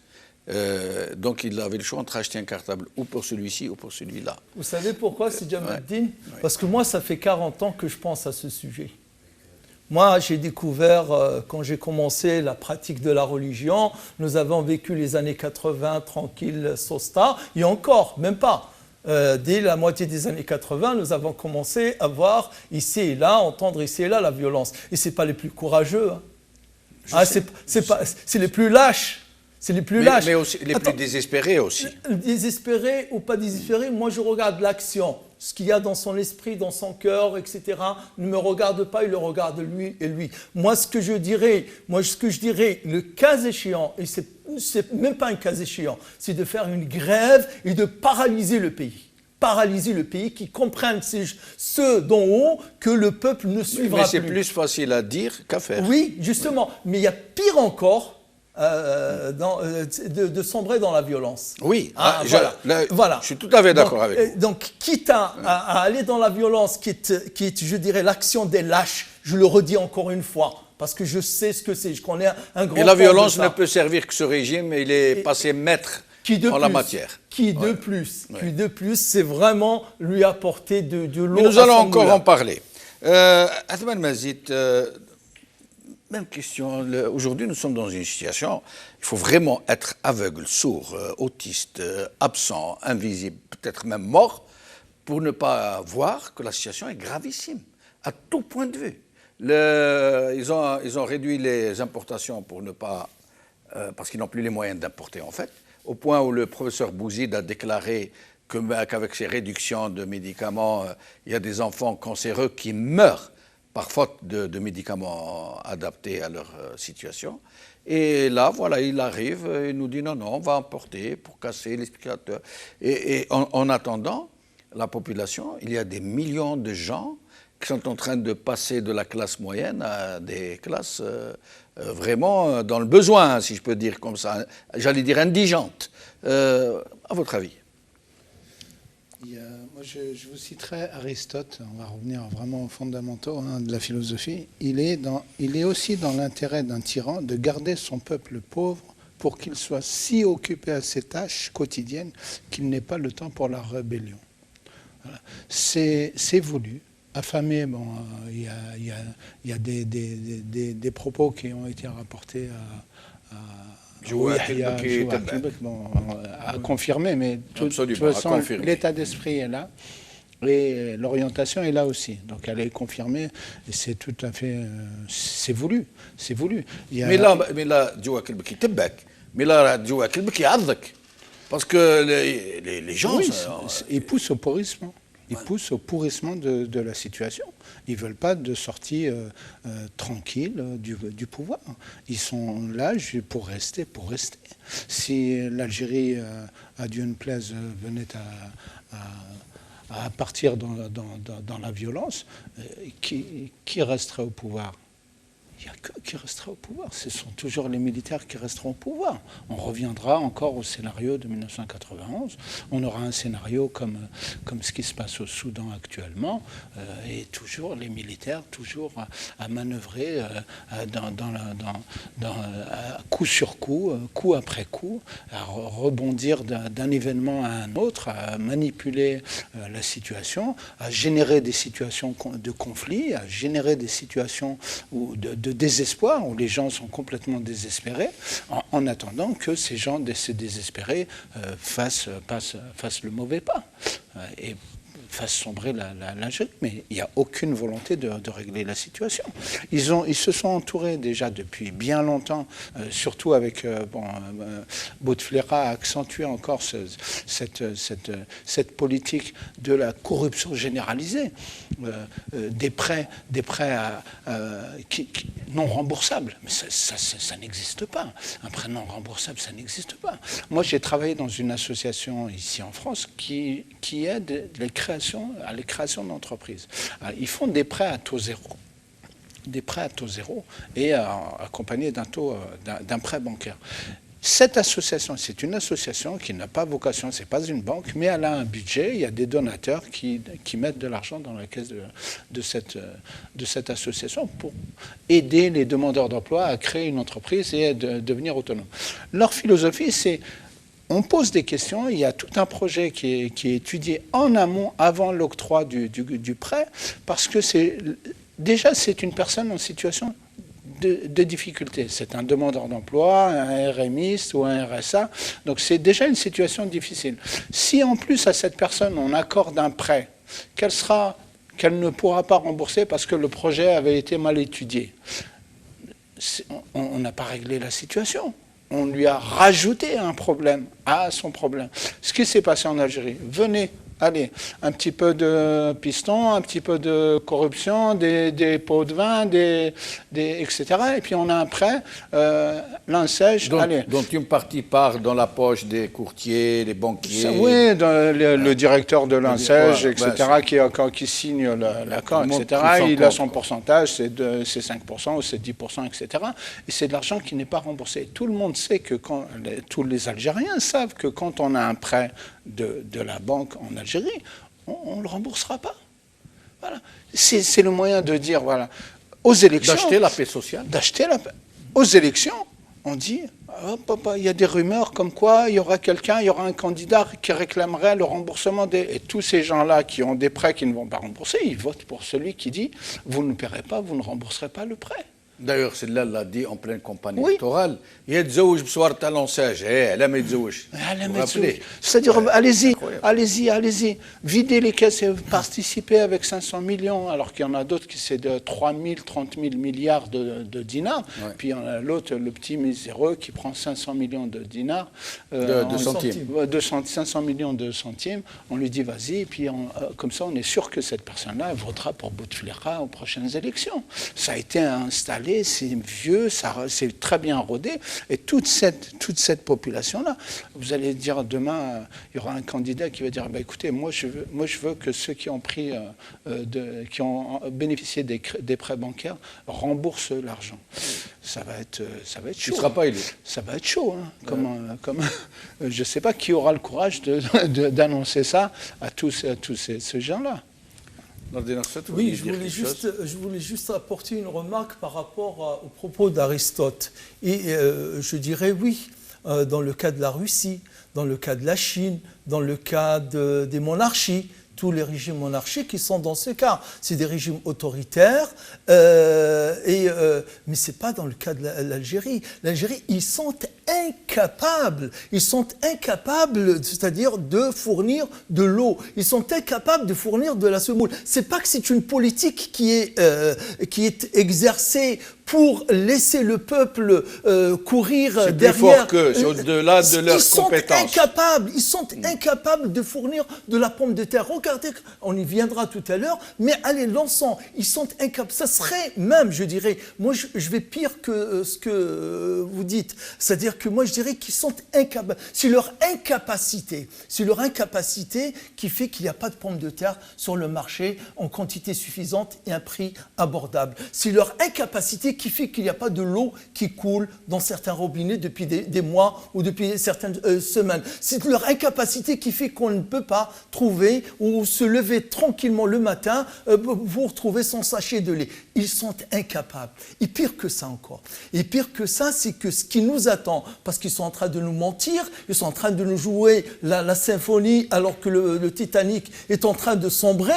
Donc il avait le choix entre acheter un cartable ou pour celui-ci ou pour celui-là.
Vous savez pourquoi, Sidi Jamaluddin ? Parce que moi, ça fait 40 ans que je pense à ce sujet. Moi, j'ai découvert, quand j'ai commencé la pratique de la religion, nous avons vécu les années 80, tranquille, Sosta, et encore, même pas. Dès la moitié des années 80, nous avons commencé à voir ici et là, entendre ici et là la violence. Et ce n'est pas les plus courageux. C'est les plus lâches. C'est les plus lâches.
Mais aussi les plus désespérés aussi.
Désespérés ou pas désespérés, moi je regarde l'action. Ce qu'il y a dans son esprit, dans son cœur, etc. ne me regarde pas, il le regarde lui et lui. Moi, ce que je dirais, le cas échéant, et c'est même pas un cas échéant, c'est de faire une grève et de paralyser le pays. Paralyser le pays, qui comprennent ceux d'en haut que le peuple ne suivra plus.
Mais c'est plus facile à dire qu'à faire.
Oui, justement. Mais il y a pire encore. De sombrer dans la violence.
Oui,
voilà.
Je suis tout à fait d'accord avec vous.
Donc, quitte à aller dans la violence, qui est, je dirais, l'action des lâches, je le redis encore une fois, parce que je sais ce que c'est, je connais un grand...
Et la violence ne peut servir que ce régime, il est passé maître en la matière.
Qui de plus, c'est vraiment lui apporter de l'eau.
Mais nous allons encore en parler. Athman Mazid, même question. Aujourd'hui, nous sommes dans une situation, il faut vraiment être aveugle, sourd, autiste, absent, invisible, peut-être même mort, pour ne pas voir que la situation est gravissime, à tout point de vue. Ils ont réduit les importations pour ne pas, parce qu'ils n'ont plus les moyens d'importer en fait, au point où le professeur Bouzid a déclaré qu'avec ces réductions de médicaments, il y a des enfants cancéreux qui meurent par faute de médicaments adaptés à leur situation. Et là, voilà, il arrive, il nous dit non, on va importer pour casser les spectateurs. Et en attendant, la population, il y a des millions de gens qui sont en train de passer de la classe moyenne à des classes vraiment dans le besoin, si je peux dire comme ça, j'allais dire indigentes. À votre avis?
Moi, je vous citerai Aristote, on va revenir vraiment aux fondamentaux de la philosophie. Il est aussi dans l'intérêt d'un tyran de garder son peuple pauvre pour qu'il soit si occupé à ses tâches quotidiennes qu'il n'ait pas le temps pour la rébellion. Voilà. C'est voulu. Affamé, bon, il y a des propos qui ont été rapportés à confirmer, mais de toute façon, l'état d'esprit est là et l'orientation est là aussi. Donc elle est confirmée et c'est tout à fait... c'est voulu.
Mais là, parce que les gens...
Oui, ils poussent au pourrissement. Ils poussent au pourrissement de la situation. Ils ne veulent pas de sortie tranquille du pouvoir. Ils sont là pour rester. Si l'Algérie, à Dieu ne plaise, venait à partir dans la violence, qui resterait au pouvoir ? Il n'y a que qui restera au pouvoir. Ce sont toujours les militaires qui resteront au pouvoir. On reviendra encore au scénario de 1991. On aura un scénario comme ce qui se passe au Soudan actuellement, et toujours les militaires, toujours à manœuvrer coup sur coup, coup après coup, à rebondir d'un événement à un autre, à manipuler la situation, à générer des situations de conflit, à générer des situations de désespoir, où les gens sont complètement désespérés, en attendant que ces gens, ces désespérés, fassent le mauvais pas et fassent sombrer l'Algérie. Mais il n'y a aucune volonté de régler la situation. Ils se sont entourés déjà depuis bien longtemps, surtout avec Bouteflika a accentué encore cette politique de la corruption généralisée, des prêts non remboursables. Mais ça n'existe pas. Un prêt non remboursable, ça n'existe pas. Moi, j'ai travaillé dans une association ici en France qui aide à la création d'entreprises. Ils font des prêts à taux zéro. Et accompagnés d'un prêt bancaire. Cette association, c'est une association qui n'a pas vocation, c'est pas une banque, mais elle a un budget, il y a des donateurs qui mettent de l'argent dans la caisse de cette association pour aider les demandeurs d'emploi à créer une entreprise et à devenir autonomes. Leur philosophie, c'est on pose des questions, il y a tout un projet qui est étudié en amont, avant l'octroi du prêt, parce que c'est une personne en situation de difficulté. C'est un demandeur d'emploi, un RMiste ou un RSA. Donc c'est déjà une situation difficile. Si en plus à cette personne on accorde un prêt, qu'elle ne pourra pas rembourser parce que le projet avait été mal étudié, on n'a pas réglé la situation. On lui a rajouté un problème à son problème. Ce qui s'est passé en Algérie, venez, allez, un petit peu de piston, un petit peu de corruption, des pots de vin, etc. Et puis on a un prêt, l'INSEJ, allez.
Donc une partie part dans la poche des courtiers, des banquiers.
Oui, le directeur de l'INSEJ, etc., qui signe l'accord, etc. Il a son pourcentage, c'est 5% ou c'est 10%, etc. Et c'est de l'argent qui n'est pas remboursé. Tout le monde sait que tous les Algériens savent que quand on a un prêt de la banque en Algérie, on ne le remboursera pas. Voilà. C'est le moyen de dire, voilà, aux élections...
D'acheter la paix sociale.
Aux élections, on dit, il y a des rumeurs comme quoi il y aura un candidat qui réclamerait le remboursement Et tous ces gens-là qui ont des prêts qui ne vont pas rembourser, ils votent pour celui qui dit, vous ne paierez pas, vous ne rembourserez pas le prêt.
D'ailleurs, celle-là l'a dit en pleine campagne électorale. Il y a des بصور l'INSEJ. Elle a
C'est-à-dire, allez-y. Videz les caisses et participez avec 500 millions, alors qu'il y en a d'autres qui c'est de 3 000, 30 000 milliards de dinars. Ouais. Puis il y en a l'autre, le petit miséreux, qui prend 500 millions de dinars.
De centimes.
500 millions de centimes. On lui dit, vas-y. Et puis comme ça, on est sûr que cette personne-là votera pour Bouteflika aux prochaines élections. Ça a été installé. C'est vieux, c'est très bien rodé, et toute cette population-là, vous allez dire demain, il y aura un candidat qui va dire, écoutez, moi je veux que ceux qui ont qui ont bénéficié des prêts bancaires remboursent l'argent. Ça va être chaud.
Il ne sera pas élu. Ça
va être chaud. Hein, je ne sais pas qui aura le courage d'annoncer ça à tous ces gens-là.
Oui, je voulais juste apporter une remarque par rapport aux propos d'Aristote. Et je dirais oui, dans le cas de la Russie, dans le cas de la Chine, dans le cas des monarchies, tous les régimes monarchiques qui sont dans ce cas. C'est des régimes autoritaires, mais ce n'est pas dans le cas de l'Algérie. L'Algérie, ils sont incapables, c'est-à-dire de fournir de l'eau. Ils sont incapables de fournir de la semoule. C'est pas que c'est une politique qui est exercée pour laisser le peuple courir derrière.
C'est plus fort qu'eux, c'est au-delà de leurs compétences.
Ils sont incapables de fournir de la pomme de terre. Regardez, on y viendra tout à l'heure, mais allez, l'encens, ils sont incapables. Ça serait même, je dirais, moi je vais pire que ce que vous dites. C'est-à-dire que moi je dirais qu'ils sont incapables. C'est leur incapacité qui fait qu'il n'y a pas de pommes de terre sur le marché en quantité suffisante et un prix abordable. C'est leur incapacité qui fait qu'il n'y a pas de l'eau qui coule dans certains robinets depuis des mois ou depuis certaines semaines. C'est leur incapacité qui fait qu'on ne peut pas trouver ou se lever tranquillement le matin pour trouver son sachet de lait. Ils sont incapables. Et pire que ça encore. Et pire que ça, c'est que ce qui nous attend, parce qu'ils sont en train de nous mentir, ils sont en train de nous jouer la symphonie alors que le Titanic est en train de sombrer,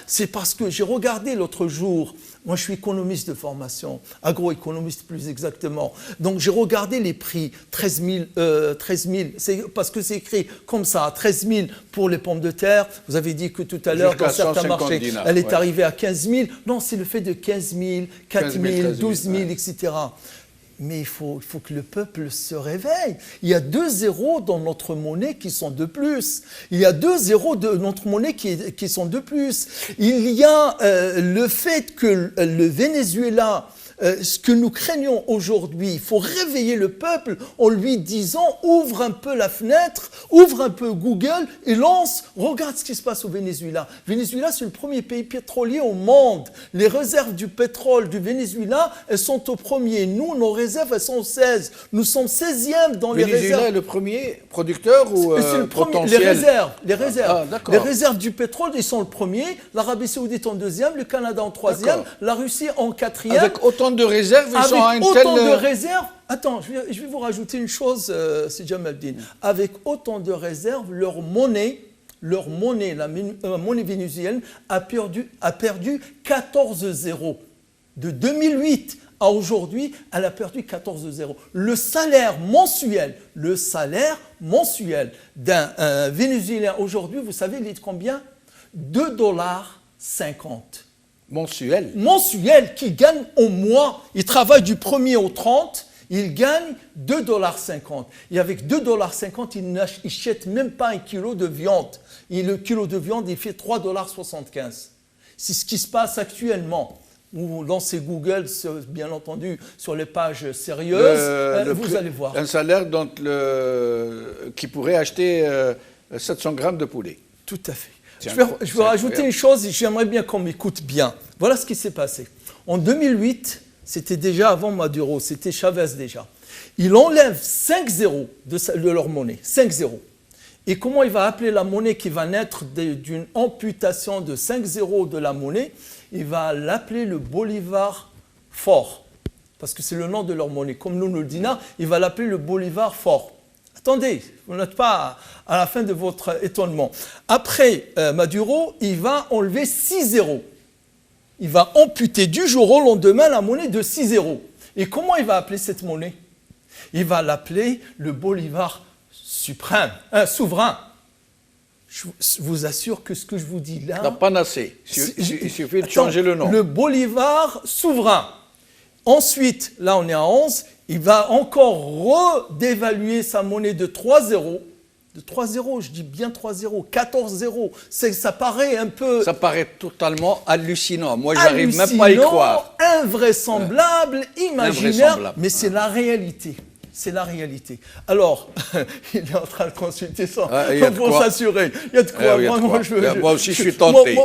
c'est parce que j'ai regardé l'autre jour. Moi, je suis économiste de formation, agroéconomiste plus exactement. Donc, j'ai regardé les prix, 13 000, parce que c'est écrit comme ça, 13 000 pour les pommes de terre. Vous avez dit que tout à l'heure, dans certains marchés, elle est arrivée à 15 000. Non, c'est le fait de 15 000, 4 000, 12 000, etc. Mais il faut que le peuple se réveille. Il y a 2 zéros dans notre monnaie qui sont de plus. Il y a 2 zéros de notre monnaie qui sont de plus. Il y a le fait que le Venezuela, ce que nous craignons aujourd'hui, il faut réveiller le peuple en lui disant ouvre un peu la fenêtre, ouvre un peu Google et regarde ce qui se passe au Venezuela. Venezuela, c'est le premier pays pétrolier au monde. Les réserves du pétrole du Venezuela, elles sont au premier. Nous, nos réserves, elles sont au 16. Nous sommes 16e dans les réserves.
Venezuela est le premier producteur ou
c'est le premier,
potentiel?
Les réserves. Les réserves du pétrole, ils sont le premier. L'Arabie Saoudite en 2e, le Canada en 3e, la Russie en 4e.
Avec autant de réserves, ils sont à une
telle... de réserves. Attends, je vais vous rajouter une chose, c'est Jamaldine. Avec autant de réserves, leur monnaie, la monnaie vénézuélienne a perdu 14 zéros. De 2008 à aujourd'hui, elle a perdu 14,0. Le salaire mensuel d'un Vénézuélien aujourd'hui, vous savez, il est de combien? 2,50 $.
Mensuel?
Mensuel, qui gagne au mois. Il travaille du 1er au 30, il gagne 2,50 $. Et avec 2,50 $, il n'achète même pas un kilo de viande. Et le kilo de viande, il fait 3,75 $. C'est ce qui se passe actuellement. Vous lancez Google, bien entendu, sur les pages sérieuses, vous allez voir.
Un salaire qui pourrait acheter 700 grammes de poulet.
Tout à fait. Je vais rajouter une chose, et j'aimerais bien qu'on m'écoute bien. Voilà ce qui s'est passé. En 2008, c'était déjà avant Maduro, c'était Chavez déjà. Il enlève 5 zéros de leur monnaie, 5 zéros. Et comment il va appeler la monnaie qui va naître d'une amputation de 5 zéros de la monnaie? Il va l'appeler le Bolivar fort, parce que c'est le nom de leur monnaie. Comme nous le dinar, il va l'appeler le Bolivar fort. Attendez, vous n'êtes pas à la fin de votre étonnement. Après Maduro, il va enlever 6 zéros. Il va amputer du jour au lendemain la monnaie de 6 zéros. Et comment il va appeler cette monnaie? Il va l'appeler le Bolivar souverain. Je vous assure que ce que je vous dis là...
La panacée. Il suffit de changer le nom.
Le Bolivar souverain. Ensuite, là on est à 11, il va encore redévaluer sa monnaie de 3 zéros. De 3 zéros, je dis bien 3 zéros, 14 zéros. Ça paraît un peu...
Ça paraît totalement hallucinant. Moi, je n'arrive même pas à y croire.
Invraisemblable, imaginaire, mais c'est la réalité. C'est la réalité. Alors, il est en train de consulter ça pour s'assurer. Il y a de quoi.
Moi aussi, je suis tenté.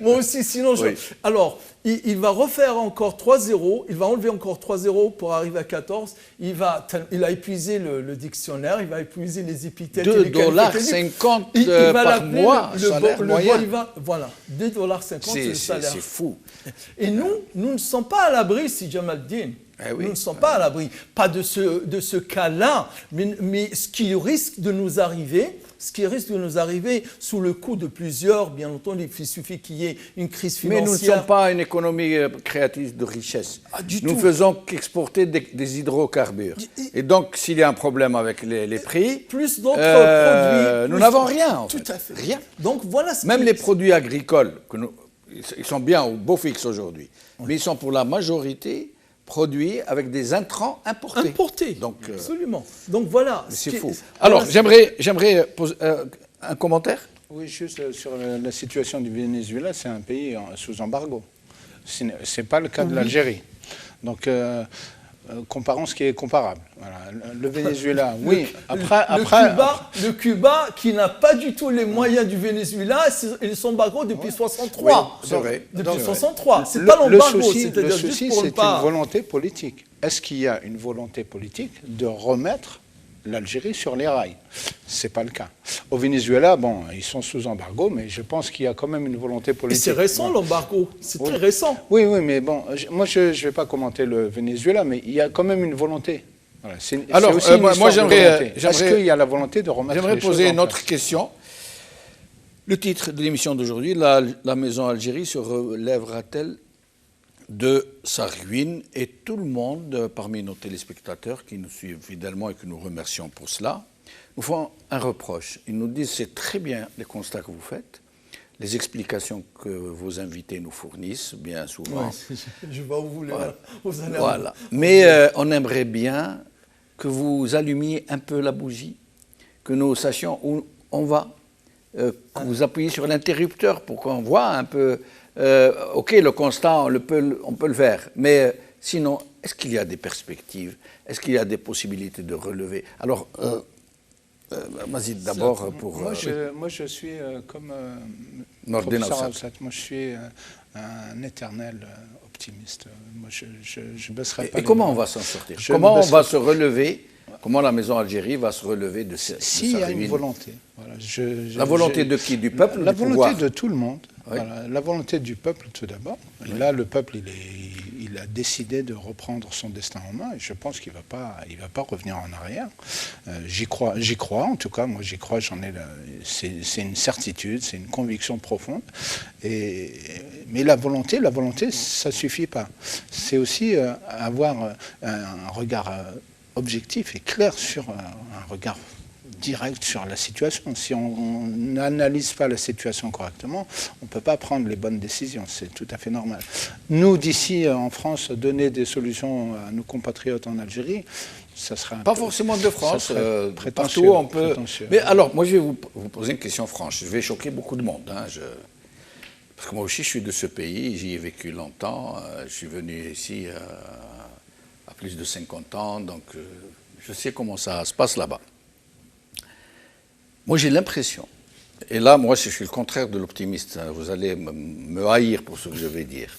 Moi aussi, sinon... Oui. Alors, il va refaire encore 3 zéros, il va enlever encore 3 zéros pour arriver à 14. Il a épuisé le dictionnaire, il va épuiser les épithètes.
2,50 $ par mois, salaire moyen.
Voilà, 2,50 $, c'est le salaire.
C'est fou.
Et nous ne sommes pas à l'abri, si Jamaldine.
Oui.
Nous ne sommes pas à l'abri, pas de ce cas-là, mais ce qui risque de nous arriver sous le coup de plusieurs, bien entendu, il suffit qu'il y ait une crise financière.
Mais nous ne sommes pas une économie créatrice de richesse. Nous ne faisons qu'exporter des hydrocarbures. Et donc, s'il y a un problème avec les prix,
plus d'autres produits,
nous n'avons rien, en fait.
Tout à fait.
Rien.
Donc, voilà
même les produits agricoles, ils sont bien au beau fixe aujourd'hui, mais ils sont pour la majorité produits avec des intrants importés.
Donc, absolument. Donc voilà.
C'est fou. Alors, j'aimerais poser un commentaire.
Oui, juste sur la situation du Venezuela, c'est un pays sous embargo. Ce n'est pas le cas de l'Algérie. Donc, comparons ce qui est comparable. Voilà. Le Venezuela, oui.
Le Cuba, qui n'a pas du tout les moyens du Venezuela, ils sont embargo depuis 63.
Oui, c'est vrai.
Depuis 63. C'est pas l'embargo.
Le souci, c'est une volonté politique. Est-ce qu'il y a une volonté politique de remettre l'Algérie sur les rails? Ce n'est pas le cas. Au Venezuela, bon, ils sont sous embargo, mais je pense qu'il y a quand même une volonté politique.
Et c'est récent, l'embargo. C'est très récent.
Oui, mais bon, moi, je ne vais pas commenter le Venezuela, mais il y a quand même une volonté. Voilà,
alors, moi, j'aimerais...
Est-ce qu'il y a la volonté de remettre les choses en place?
J'aimerais poser une autre question. Le titre de l'émission d'aujourd'hui, la maison Algérie se relèvera-t-elle de sa ruine? Et tout le monde, parmi nos téléspectateurs qui nous suivent fidèlement et que nous remercions pour cela, nous font un reproche. Ils nous disent: c'est très bien les constats que vous faites, les explications que vos invités nous fournissent, bien souvent.
Ouais, je vois où vous allez.
Voilà. Mais on aimerait bien que vous allumiez un peu la bougie, que nous sachions où on va, que vous appuyez sur l'interrupteur pour qu'on voit un peu... ok, le constat, on peut le faire, mais sinon, est-ce qu'il y a des perspectives? Est-ce qu'il y a des possibilités de relever? Alors, vas-y d'abord pour...
Moi, je suis comme professeur Avsat, moi, je suis un éternel optimiste. Moi, je baisserai pas.
Et comment on va s'en sortir? Comment on va se relever? Comment la maison Algérie va se relever de sa ruine?
S'il y a une volonté. Voilà,
la volonté de qui? Du peuple?
La volonté de tout le monde. Oui. Voilà, la volonté du peuple tout d'abord. Oui. Là, le peuple, il il a décidé de reprendre son destin en main et je pense qu'il va pas revenir en arrière. J'y crois en tout cas, moi j'y crois, c'est une certitude, c'est une conviction profonde. Mais la volonté, ça suffit pas. C'est aussi avoir un regard objectif et clair un regard direct sur la situation. Si on n'analyse pas la situation correctement, on ne peut pas prendre les bonnes décisions. C'est tout à fait normal. Nous, d'ici, en France, donner des solutions à nos compatriotes en Algérie, ça sera
pas forcément de France,
partout
on peut. Mais alors, moi, je vais vous poser une question franche. Je vais choquer beaucoup de monde. Parce que moi aussi, je suis de ce pays, j'y ai vécu longtemps. Je suis venu ici à plus de 50 ans, donc je sais comment ça se passe là-bas. Moi, j'ai l'impression, et là, moi, je suis le contraire de l'optimiste, vous allez me haïr pour ce que je vais dire.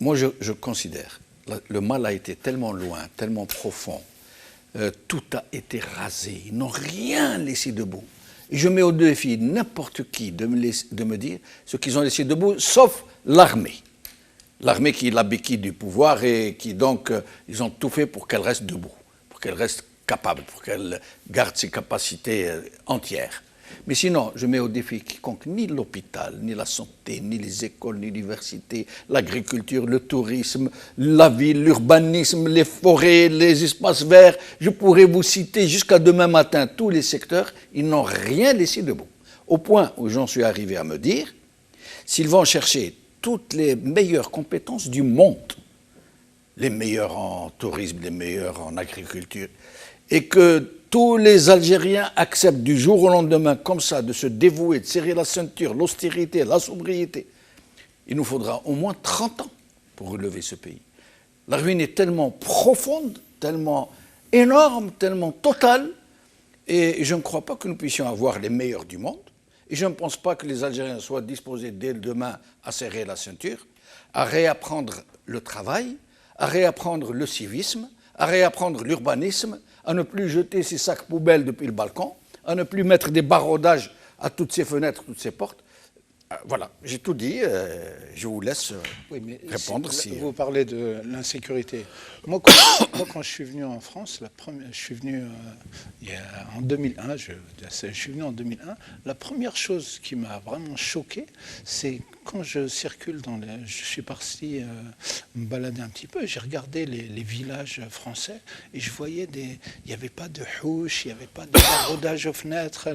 Moi, je considère, le mal a été tellement loin, tellement profond, tout a été rasé, ils n'ont rien laissé debout. Et je mets au défi n'importe qui de me dire ce qu'ils ont laissé debout, sauf l'armée. L'armée qui est la béquille du pouvoir et qui donc, ils ont tout fait pour qu'elle reste debout, pour qu'elle reste capable, pour qu'elle garde ses capacités entières. Mais sinon, je mets au défi quiconque, ni l'hôpital, ni la santé, ni les écoles, ni l'université, l'agriculture, le tourisme, la ville, l'urbanisme, les forêts, les espaces verts. Je pourrais vous citer jusqu'à demain matin tous les secteurs, ils n'ont rien laissé debout. Au point où j'en suis arrivé à me dire, s'ils vont chercher toutes les meilleures compétences du monde, les meilleurs en tourisme, les meilleurs en agriculture, et que tous les Algériens acceptent du jour au lendemain, comme ça, de se dévouer, de serrer la ceinture, l'austérité, la sobriété, il nous faudra au moins 30 ans pour relever ce pays. La ruine est tellement profonde, tellement énorme, tellement totale, et je ne crois pas que nous puissions avoir les meilleurs du monde, et je ne pense pas que les Algériens soient disposés dès demain à serrer la ceinture, à réapprendre le travail, à réapprendre le civisme, à réapprendre l'urbanisme, à ne plus jeter ses sacs poubelles depuis le balcon, à ne plus mettre des baraudages à toutes ses fenêtres, toutes ses portes. Voilà, j'ai tout dit, je vous laisse répondre.
Vous parlez de l'insécurité. Moi, quand je suis venu en France, je suis venu en 2001, je suis venu en 2001, la première chose qui m'a vraiment choqué, c'est quand je circule je suis parti me balader un petit peu, j'ai regardé les villages français et je voyais il n'y avait pas de houche, il n'y avait pas de baraudage aux fenêtres,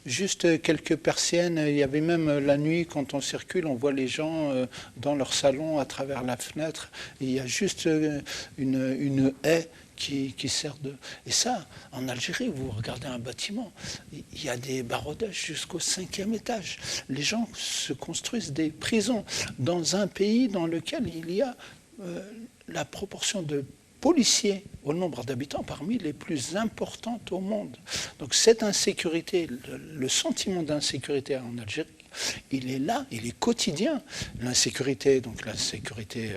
juste quelques persiennes, il y avait même la nuit quand on circule, on voit les gens dans leur salon à travers la fenêtre, et il y a juste une haie qui sert de... Et ça, en Algérie, vous regardez un bâtiment, il y a des baraudages jusqu'au 5e étage. Les gens se construisent des prisons dans un pays dans lequel il y a la proportion de policiers au nombre d'habitants parmi les plus importantes au monde. Donc cette insécurité, le sentiment d'insécurité en Algérie, il est là, il est quotidien. L'insécurité, donc l'insécurité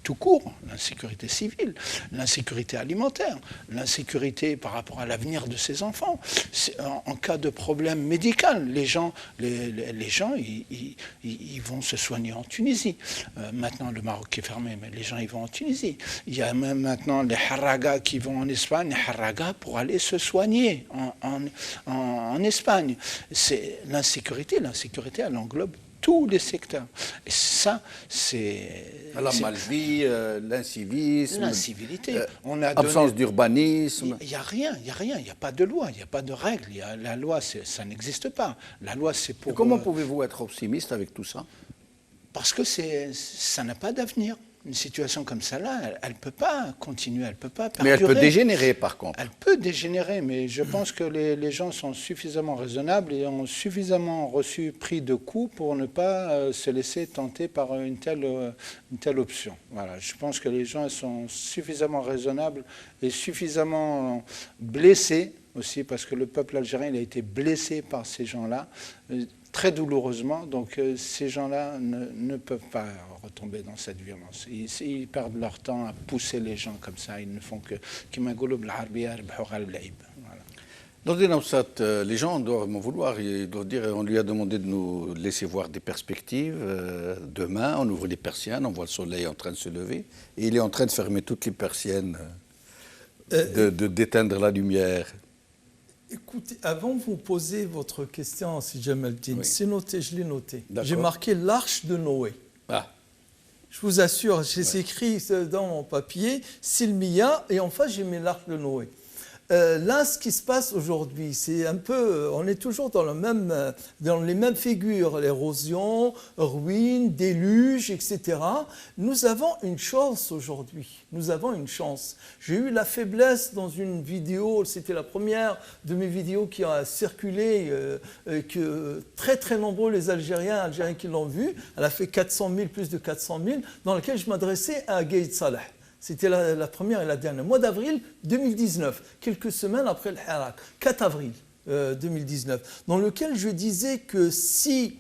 tout court, l'insécurité civile, l'insécurité alimentaire, l'insécurité par rapport à l'avenir de ses enfants. En cas de problème médical, les gens ils vont se soigner en Tunisie. Maintenant, le Maroc est fermé, mais les gens ils vont en Tunisie. Il y a même maintenant les harragas qui vont en Espagne, les harragas pour aller se soigner en Espagne. C'est l'insécurité, elle englobe tous les secteurs. Et ça, c'est...
La malvie, l'incivisme,
l'incivilité.
Absence d'urbanisme.
Il n'y a rien, il n'y a pas de loi, il n'y a pas de règles. La loi, ça n'existe pas. La loi, c'est pour...
Et comment pouvez-vous être optimiste avec tout ça?
Parce que ça n'a pas d'avenir. Une situation comme ça, là, elle ne peut pas continuer, elle ne peut pas perdurer.
Mais elle peut dégénérer, par contre.
Elle peut dégénérer, mais je pense que les gens sont suffisamment raisonnables et ont suffisamment pris de coups pour ne pas se laisser tenter par une telle option. Voilà, je pense que les gens sont suffisamment raisonnables et suffisamment blessés aussi, parce que le peuple algérien il a été blessé par ces gens-là, très douloureusement. Donc ces gens-là ne peuvent pas retomber dans cette violence. Ils perdent leur temps à pousser les gens comme ça. Ils ne font que... Voilà.
Les gens doivent m'en vouloir. Ils doivent dire, on lui a demandé de nous laisser voir des perspectives. Demain, on ouvre les persiennes, on voit le soleil en train de se lever. Et il est en train de fermer toutes les persiennes, d'éteindre la lumière.
Écoutez, avant de vous poser votre question, si Jamaldine, c'est noté, je l'ai noté. J'ai marqué l'arche de Noé.
Ah.
Je vous assure, j'ai écrit dans mon papier, Silmiya, et en face, j'ai mis l'arche de Noé. Là, ce qui se passe aujourd'hui, c'est un peu, on est toujours dans les mêmes figures, l'érosion, ruine, déluge, etc. Nous avons une chance aujourd'hui, nous avons une chance. J'ai eu la faiblesse dans une vidéo, c'était la première de mes vidéos qui a circulé, que très très nombreux les Algériens qui l'ont vue, elle a fait 400 000, plus de 400 000, dans laquelle je m'adressais à Gaïd Salah. C'était la première et la dernière. Mois d'avril 2019, quelques semaines après le Hirak, 4 avril 2019, dans lequel je disais que si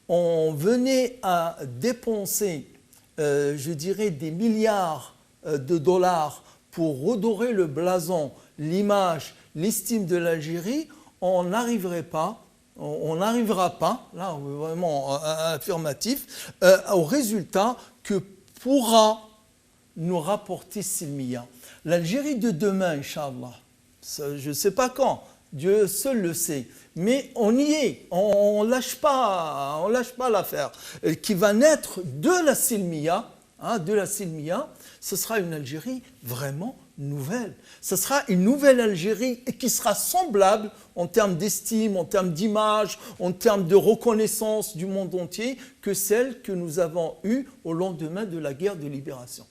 on venait à dépenser, je dirais, des milliards de dollars pour redorer le blason, l'image, l'estime de l'Algérie, on n'arriverait pas, on n'arrivera pas, là vraiment affirmatif, au résultat que pourra nous rapporter Silmiya. L'Algérie de demain, Inch'Allah, je ne sais pas quand, Dieu seul le sait, mais on y est, on ne lâche pas l'affaire. Qui va naître de la Silmiya, ce sera une Algérie vraiment nouvelle. Ce sera une nouvelle Algérie qui sera semblable en termes d'estime, en termes d'image, en termes de reconnaissance du monde entier que celle que nous avons eue au lendemain de la guerre de libération.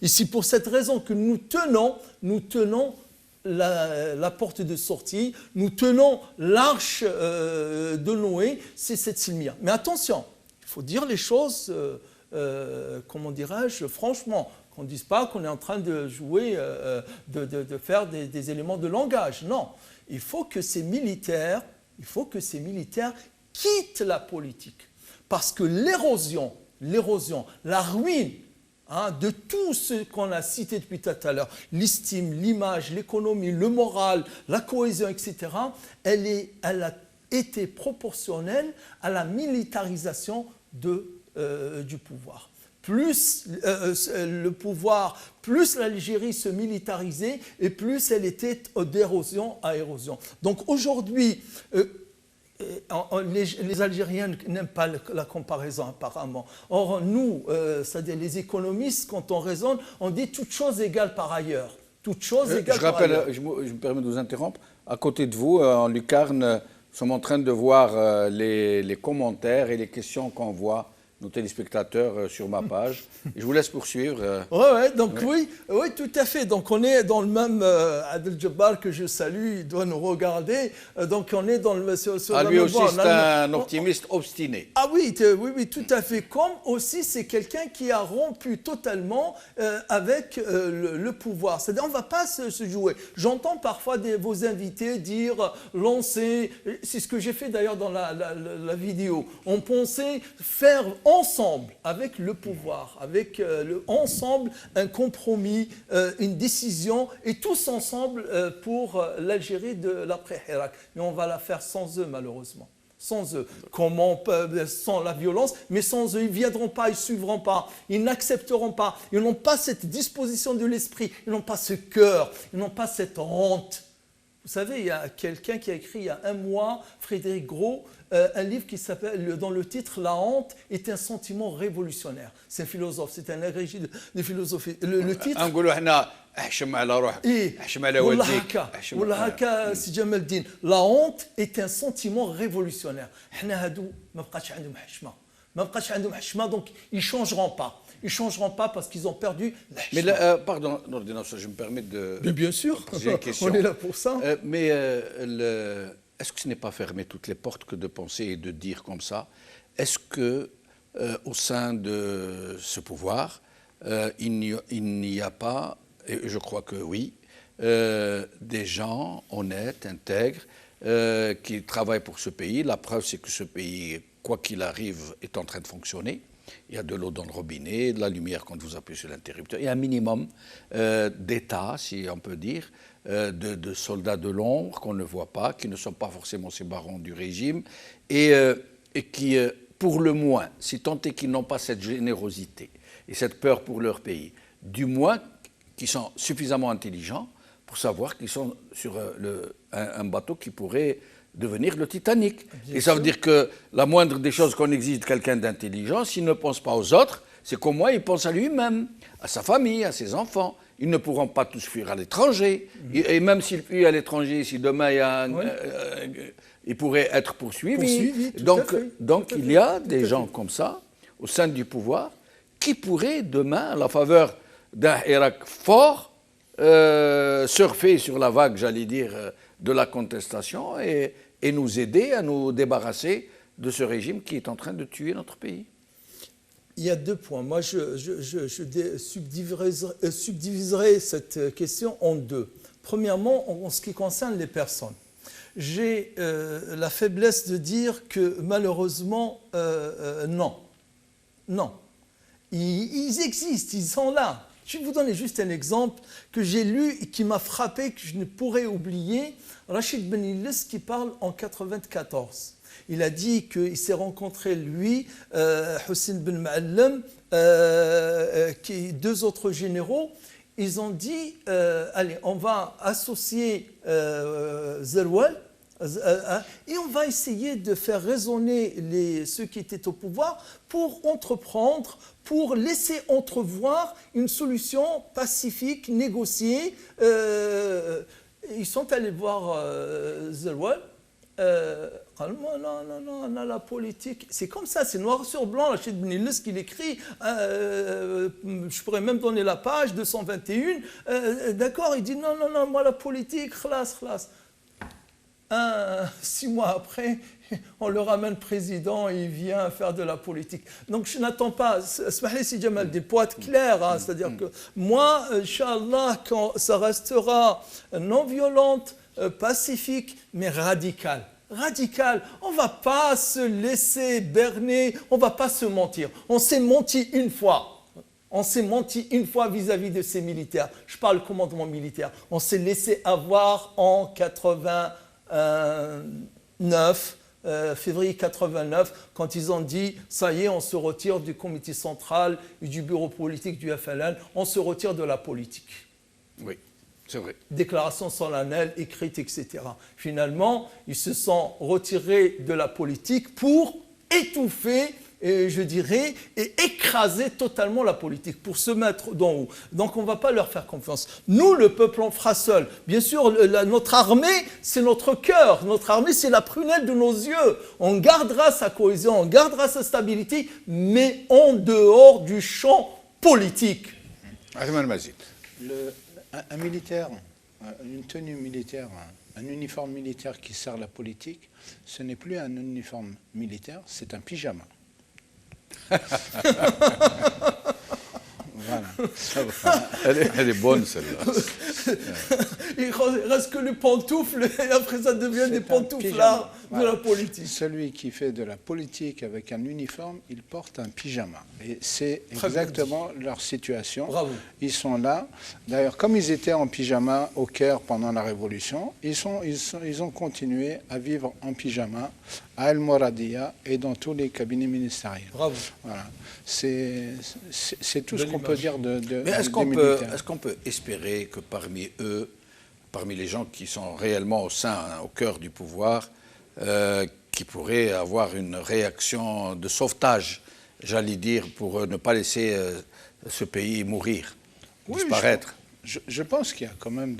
Et c'est pour cette raison que nous tenons la porte de sortie, nous tenons l'arche de Noé, c'est cette Silmiya. Mais attention, il faut dire les choses, comment dirais-je, franchement, qu'on ne dise pas qu'on est en train de jouer, de faire des éléments de langage. Non, il faut que ces militaires quittent la politique. Parce que l'érosion, la ruine, de tout ce qu'on a cité depuis tout à l'heure, l'estime, l'image, l'économie, le moral, la cohésion, etc., elle a été proportionnelle à la militarisation du pouvoir. Plus le pouvoir, plus l'Algérie se militarisait et plus elle était d'érosion à érosion. Donc aujourd'hui, les Algériens n'aiment pas la comparaison apparemment. Or nous, c'est-à-dire les économistes, quand on raisonne, on dit toutes choses égales par ailleurs. Toutes choses égales par ailleurs.
Je me permets de vous interrompre. À côté de vous, en lucarne, nous sommes en train de voir les commentaires et les questions qu'envoient nos téléspectateurs sur ma page. Et je vous laisse poursuivre.
Oui, tout à fait. Donc on est dans le même Adel Jabbar que je salue, il doit nous regarder. Donc on est dans le
lui aussi, c'est un optimiste obstiné.
Ah oui, tout à fait. Comme aussi, c'est quelqu'un qui a rompu totalement avec le pouvoir. C'est-à-dire, on ne va pas se jouer. J'entends parfois vos invités dire, lancer, c'est ce que j'ai fait d'ailleurs dans la vidéo. On pensait faire ensemble, avec le pouvoir, avec ensemble un compromis, une décision, et tous ensemble pour l'Algérie de l'après-Hirak. Mais on va la faire sans eux, malheureusement. Sans eux. Comment, sans la violence, mais sans eux, ils ne viendront pas, ils ne suivront pas, ils n'accepteront pas, ils n'ont pas cette disposition de l'esprit, ils n'ont pas ce cœur, ils n'ont pas cette honte. Vous savez, il y a quelqu'un qui a écrit il y a un mois, Frédéric Gros, un livre qui s'appelle, dans le titre, La honte est un sentiment révolutionnaire. C'est un philosophe, c'est un agrégé de philosophie. Le titre... La honte est un sentiment révolutionnaire. Donc, ils ne changeront pas. Ils ne changeront pas parce qu'ils ont perdu la
Mais pardon, je me permets de...
Mais bien sûr,
une question.
On est là pour ça.
Est-ce que ce n'est pas fermer toutes les portes que de penser et de dire comme ça? Est-ce que au sein de ce pouvoir, il n'y a pas, et je crois que oui, des gens honnêtes, intègres, qui travaillent pour ce pays? La preuve, c'est que ce pays, quoi qu'il arrive, est en train de fonctionner. il y a de l'eau dans le robinet, de la lumière quand vous appuyez sur l'interrupteur. Il y a un minimum d'État, si on peut dire, de soldats de l'ombre qu'on ne voit pas, qui ne sont pas forcément ces barons du régime, et qui, pour le moins, si tant est qu'ils n'ont pas cette générosité et cette peur pour leur pays, du moins qui sont suffisamment intelligents pour savoir qu'ils sont sur un bateau qui pourrait devenir le Titanic. Bien et ça veut dire que la moindre des choses qu'on exige de quelqu'un d'intelligent, s'il ne pense pas aux autres, c'est qu'au moins il pense à lui-même, à sa famille, à ses enfants. Ils ne pourront pas tous fuir à l'étranger. Et même s'ils fuient à l'étranger, si demain il y a ils pourraient être poursuivis. Donc il y a des gens comme ça, au sein du pouvoir, qui pourraient demain, à la faveur d'un Irak fort, surfer sur la vague, j'allais dire, de la contestation et nous aider à nous débarrasser de ce régime qui est en train de tuer notre pays.
Il y a 2 points. Moi, je subdiviserai cette question en 2. Premièrement, en ce qui concerne les personnes. J'ai la faiblesse de dire que malheureusement, non. Non. Ils existent, ils sont là. Je vais vous donner juste un exemple que j'ai lu et qui m'a frappé, que je ne pourrais oublier. Rachid Ben Ilis qui parle en 1994. Il a dit qu'il s'est rencontré, lui, Hussein Ben Ma'alem, 2 autres généraux. Ils ont dit, allez, on va associer Zerwal et on va essayer de faire raisonner ceux qui étaient au pouvoir pour entreprendre, pour laisser entrevoir une solution pacifique, négociée. Ils sont allés voir Zerwal. Non, on a la politique. C'est comme ça, c'est noir sur blanc. Rachid Ben Ilis qui l'écrit. Je pourrais même donner la page 221. D'accord, il dit non, moi la politique, khlas. 6 mois après, on le ramène président et il vient faire de la politique. Donc je n'attends pas, si Jamal, pour être clair, c'est-à-dire que moi, Inch'Allah, quand ça restera non violente, pacifique, mais radicale. On ne va pas se laisser berner, on ne va pas se mentir. On s'est menti une fois. Vis-à-vis de ces militaires. Je parle du commandement militaire. On s'est laissé avoir en 89, février 89, quand ils ont dit « ça y est, on se retire du comité central et du bureau politique du FLN, on se retire de la politique ».
Oui, c'est vrai.
Déclaration solennelle, écrite, etc. Finalement, ils se sont retirés de la politique pour étouffer, je dirais, et écraser totalement la politique, pour se mettre d'en haut. Donc on ne va pas leur faire confiance. Nous, le peuple, on fera seul. Bien sûr, notre armée, c'est notre cœur. Notre armée, c'est la prunelle de nos yeux. On gardera sa cohésion, on gardera sa stabilité, mais en dehors du champ politique.
Ahmed Mazid.
Un militaire, une tenue militaire, un uniforme militaire qui sert la politique, ce n'est plus un uniforme militaire, c'est un pyjama. Voilà.
Elle est bonne, celle-là.
Il reste que les pantoufles, et après ça devient des pantouflards de la politique.
Celui qui fait de la politique avec un uniforme, il porte un pyjama. Et c'est exactement leur situation.
Bravo.
Ils sont là. D'ailleurs, comme ils étaient en pyjama au Caire pendant la Révolution, ils ont continué à vivre en pyjama à El Moradia et dans tous les cabinets ministériels.
Bravo.
Voilà. C'est tout ce qu'on peut dire de
Mais est-ce qu'on peut espérer que parmi eux, parmi les gens qui sont réellement au cœur du pouvoir, qui pourraient avoir une réaction de sauvetage, j'allais dire, pour ne pas laisser ce pays mourir, disparaître?
Je pense qu'il y a quand même...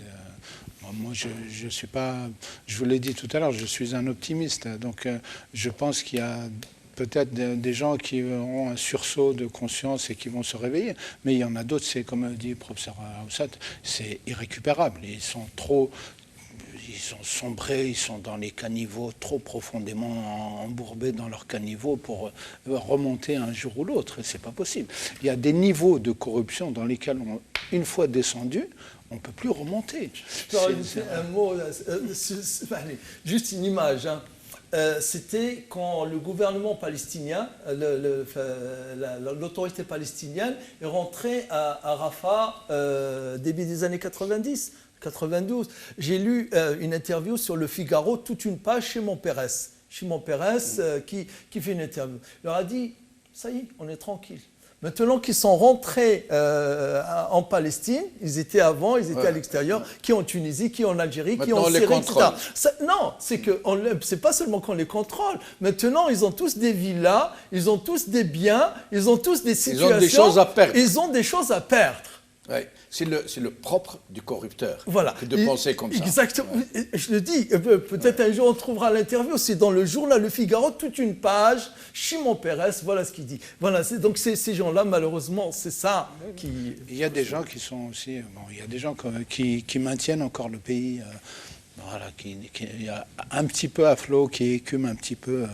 Moi, je suis pas... Je vous l'ai dit tout à l'heure, je suis un optimiste. Donc, je pense qu'il y a peut-être des gens qui auront un sursaut de conscience et qui vont se réveiller. Mais il y en a d'autres, c'est comme dit le professeur Aoussat, c'est irrécupérable. Ils sont sombrés, ils sont dans les caniveaux trop profondément embourbés dans leurs caniveaux pour remonter un jour ou l'autre. C'est pas possible. Il y a des niveaux de corruption dans lesquels, une fois descendu, on ne peut plus remonter.
Je peux rajouter un mot, juste une image. c'était quand le gouvernement palestinien, l'autorité palestinienne est rentrée à Rafah début des années 90, 92. J'ai lu une interview sur Le Figaro, toute une page chez Pérez, qui fait une interview. Il leur a dit, ça y est, on est tranquille. Maintenant qu'ils sont rentrés en Palestine, ils étaient avant, ils étaient à l'extérieur, qui en Tunisie, qui en Algérie,
maintenant,
qui en Syrie, etc. Non, c'est pas seulement qu'on les contrôle. Maintenant, ils ont tous des villas, ils ont tous des biens, ils ont tous des situations.
Ils ont des choses à perdre.
Ils ont des choses à perdre.
Ouais. C'est le propre du corrupteur
que
de penser comme ça.
Exactement. Ouais. Je le dis, peut-être un jour on trouvera l'interview, c'est dans le journal Le Figaro, toute une page, Shimon Peres, voilà ce qu'il dit. Voilà, donc ces gens-là, malheureusement, c'est ça qui...
Il y a des gens qui sont aussi... il y a des gens qui maintiennent encore le pays... qui est un petit peu à flot, qui écume un petit peu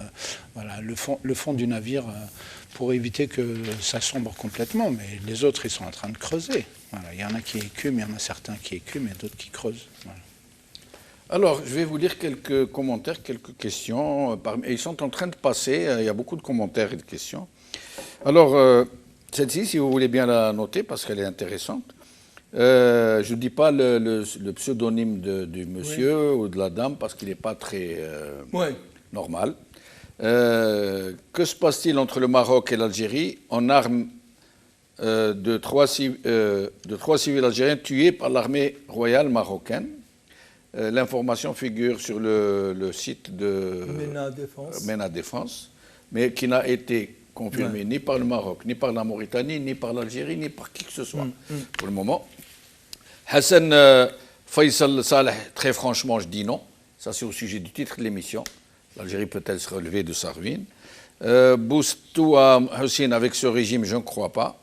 le fond du navire pour éviter que ça sombre complètement. Mais les autres, ils sont en train de creuser. Il y en a qui écument, il y en a certains qui écument et d'autres qui creusent. Voilà.
Alors, je vais vous lire quelques commentaires, quelques questions. Ils sont en train de passer, il y a beaucoup de commentaires et de questions. Alors, celle-ci, si vous voulez bien la noter, parce qu'elle est intéressante. Je ne dis pas le pseudonyme du monsieur ou de la dame parce qu'il n'est pas très normal. Que se passe-t-il entre le Maroc et l'Algérie en armes de trois civils algériens tués par l'armée royale marocaine? L'information figure sur le site de MENA Défense, mais qui n'a été confirmée ni par le Maroc, ni par la Mauritanie, ni par l'Algérie, ni par qui que ce soit pour le moment. Hassan Faisal Saleh, très franchement, je dis non. Ça, c'est au sujet du titre de l'émission. L'Algérie peut-elle se relever de sa ruine? Boustoua Hussein, avec ce régime, je ne crois pas.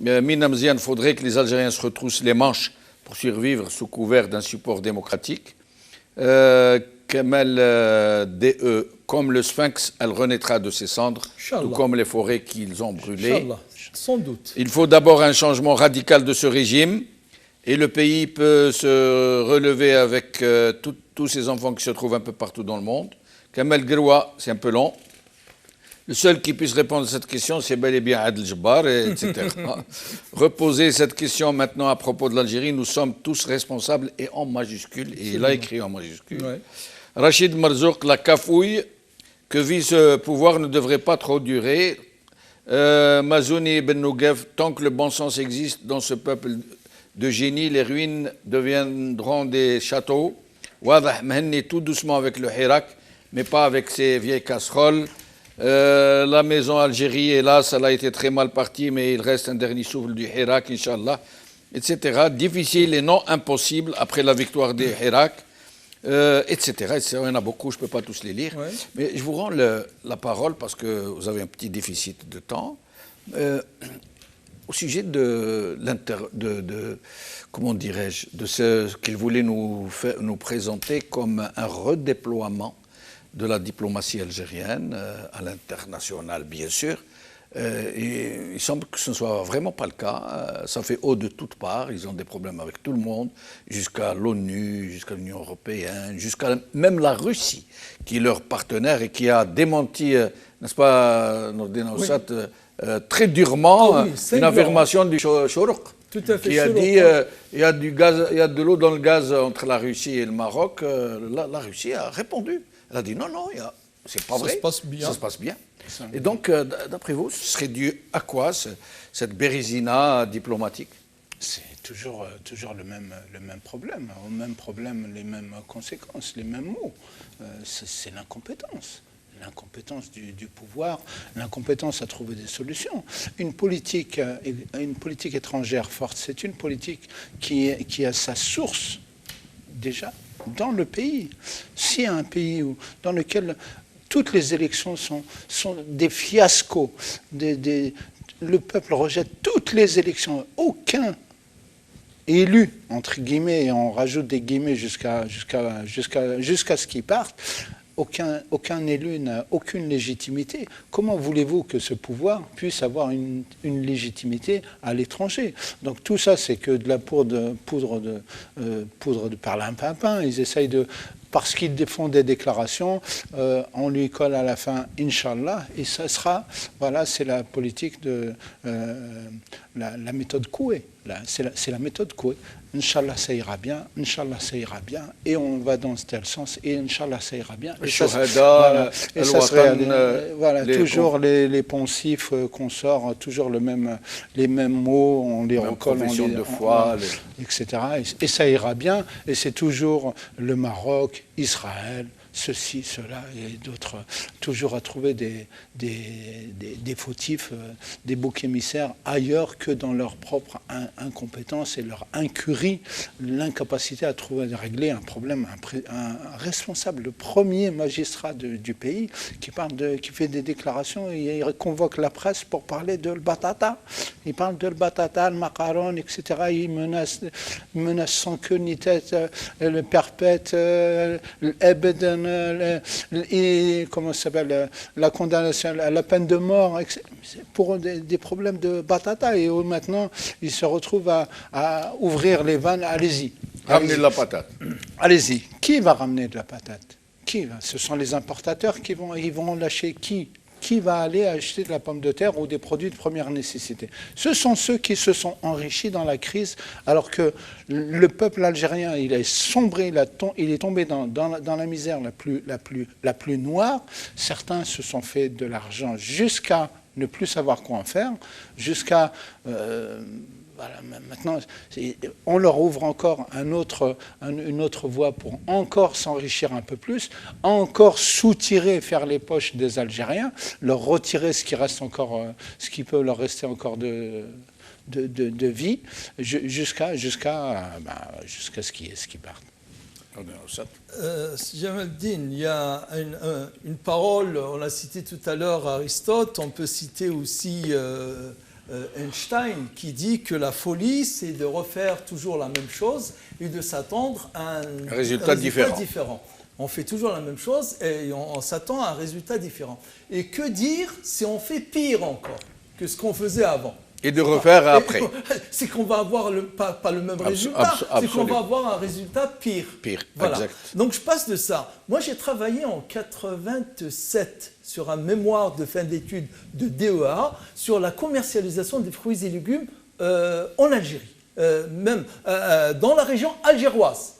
Minam Zian, faudrait que les Algériens se retroussent les manches pour survivre sous couvert d'un support démocratique. Kamel DE, comme le Sphinx, elle renaîtra de ses cendres, tout comme les forêts qu'ils ont brûlées.
Inch'Allah, sans doute.
Il faut d'abord un changement radical de ce régime, et le pays peut se relever avec tous ces enfants qui se trouvent un peu partout dans le monde. Kamel Geroua, c'est un peu long. Le seul qui puisse répondre à cette question, c'est bel et bien Adel Jabbar, etc. Reposer cette question maintenant à propos de l'Algérie, nous sommes tous responsables et en majuscule, et il a écrit en majuscule. Ouais. Rachid Marzouk, la cafouille que vit ce pouvoir ne devrait pas trop durer. Mazouni Ben Nougev, tant que le bon sens existe dans ce peuple de génie, les ruines deviendront des châteaux. Wadah Mahenni, tout doucement avec le Hirak, mais pas avec ses vieilles casseroles. La maison Algérie, hélas, elle a été très mal partie, mais il reste un dernier souffle du Hirak, Inch'Allah, etc. Difficile et non impossible après la victoire du Hirak, etc. Il y en a beaucoup, je ne peux pas tous les lire. Ouais. Mais je vous rends la parole parce que vous avez un petit déficit de temps. Au sujet comment dirais-je, de ce qu'il voulait nous présenter comme un redéploiement de la diplomatie algérienne à l'international, bien sûr. Et il semble que ce ne soit vraiment pas le cas. Ça fait haut de toutes parts. Ils ont des problèmes avec tout le monde, jusqu'à l'ONU, jusqu'à l'Union européenne, jusqu'à même la Russie, qui est leur partenaire et qui a démenti, n'est-ce pas, Nordin Oussat, très durement une affirmation du Chourouk, qui a dit il y a du gaz, il y a de l'eau dans le gaz entre la Russie et le Maroc. La Russie a répondu. Elle a dit non, c'est pas vrai. Ça se passe bien. Et donc, d'après vous, ce serait dû à quoi cette bérésina diplomatique?
C'est toujours le même problème. Au même problème, les mêmes conséquences, les mêmes mots. C'est l'incompétence. L'incompétence du pouvoir, l'incompétence à trouver des solutions. Une politique étrangère forte, c'est une politique qui a sa source déjà dans le pays. S'il y a un pays dans lequel toutes les élections sont des fiascos, le peuple rejette toutes les élections, aucun élu, entre guillemets, et on rajoute des guillemets jusqu'à ce qu'il parte, aucun élu n'a aucune légitimité. Comment voulez-vous que ce pouvoir puisse avoir une légitimité à l'étranger? Donc tout ça, c'est que de la poudre de perlimpinpin. Ils essayent parce qu'ils font des déclarations, on lui colle à la fin « Inch'Allah » et ça sera, voilà, c'est la politique de la méthode Coué. C'est la méthode Coué. Inch'Allah, ça ira bien, Inch'Allah, ça ira bien, et on va dans tel sens, et Inch'Allah, ça ira bien. Et ça serait, voilà, toujours les poncifs qu'on sort, toujours les mêmes mots, on les recolle,
de foi,
etc. Et ça ira bien, et c'est toujours le Maroc, Israël, ceci, cela et d'autres, toujours à trouver des fautifs, des boucs émissaires ailleurs que dans leur propre incompétence et leur incurie, l'incapacité à régler un problème, un responsable, le premier magistrat du pays qui fait des déclarations et il convoque la presse pour parler de l'batata. Il parle de l'batata, le macaron, etc. Il menace sans queue ni tête le perpète, l'ebeden, comment ça s'appelle, la condamnation, la peine de mort, pour des problèmes de batata. Et maintenant, il se retrouve à ouvrir les vannes. Allez-y.
Ramenez de la patate.
Allez-y. Qui va ramener de la patate? Ce sont les importateurs ils vont lâcher qui? Qui va aller acheter de la pomme de terre ou des produits de première nécessité? Ce sont ceux qui se sont enrichis dans la crise, alors que le peuple algérien, il est sombré, il est tombé dans la misère la plus noire. Certains se sont fait de l'argent jusqu'à ne plus savoir quoi en faire, jusqu'à... voilà, maintenant, on leur ouvre encore une autre voie pour encore s'enrichir un peu plus, encore soutirer, faire les poches des Algériens, leur retirer ce qui reste encore, ce qui peut leur rester encore de vie, jusqu'à ce qu'ils partent.
Jamaldine, il y a une parole, on l'a cité tout à l'heure Aristote, on peut citer aussi Einstein qui dit que la folie, c'est de refaire toujours la même chose et de s'attendre à un résultat différent. On fait toujours la même chose et on s'attend à un résultat différent. Et que dire si on fait pire encore que ce qu'on faisait avant?
Et de refaire après.
C'est qu'on va avoir pas le même résultat, c'est qu'on va avoir un résultat pire. Voilà. Exact. Donc je passe de ça. Moi j'ai travaillé en 87 sur un mémoire de fin d'études de DEA sur la commercialisation des fruits et légumes en Algérie, même dans la région algéroise.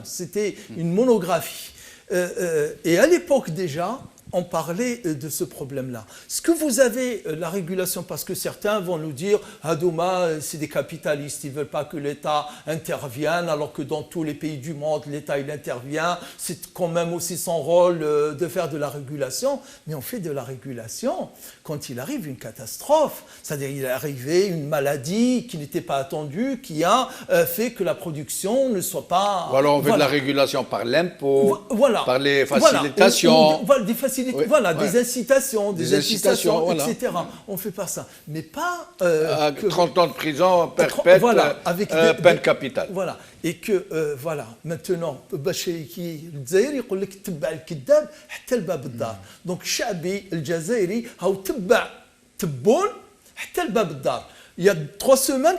C'était une monographie. Et à l'époque déjà, on parlait de ce problème-là. Ce que vous avez, la régulation, parce que certains vont nous dire « Ah, Douma, c'est des capitalistes, ils ne veulent pas que l'État intervienne, alors que dans tous les pays du monde, l'État, il intervient. C'est quand même aussi son rôle de faire de la régulation. » Mais on fait de la régulation quand il arrive une catastrophe. C'est-à-dire il est arrivé une maladie qui n'était pas attendue, qui a fait que la production ne soit pas...
Ou alors on fait de la régulation par l'impôt, par les facilitations.
Des incitations,
voilà.
etc. On ne fait pas ça. Mais pas...
30 ans de prison perpète, avec peine capitale.
Voilà. Et que, maintenant, donc, Chabi, le Jazairi, il y a 3 semaines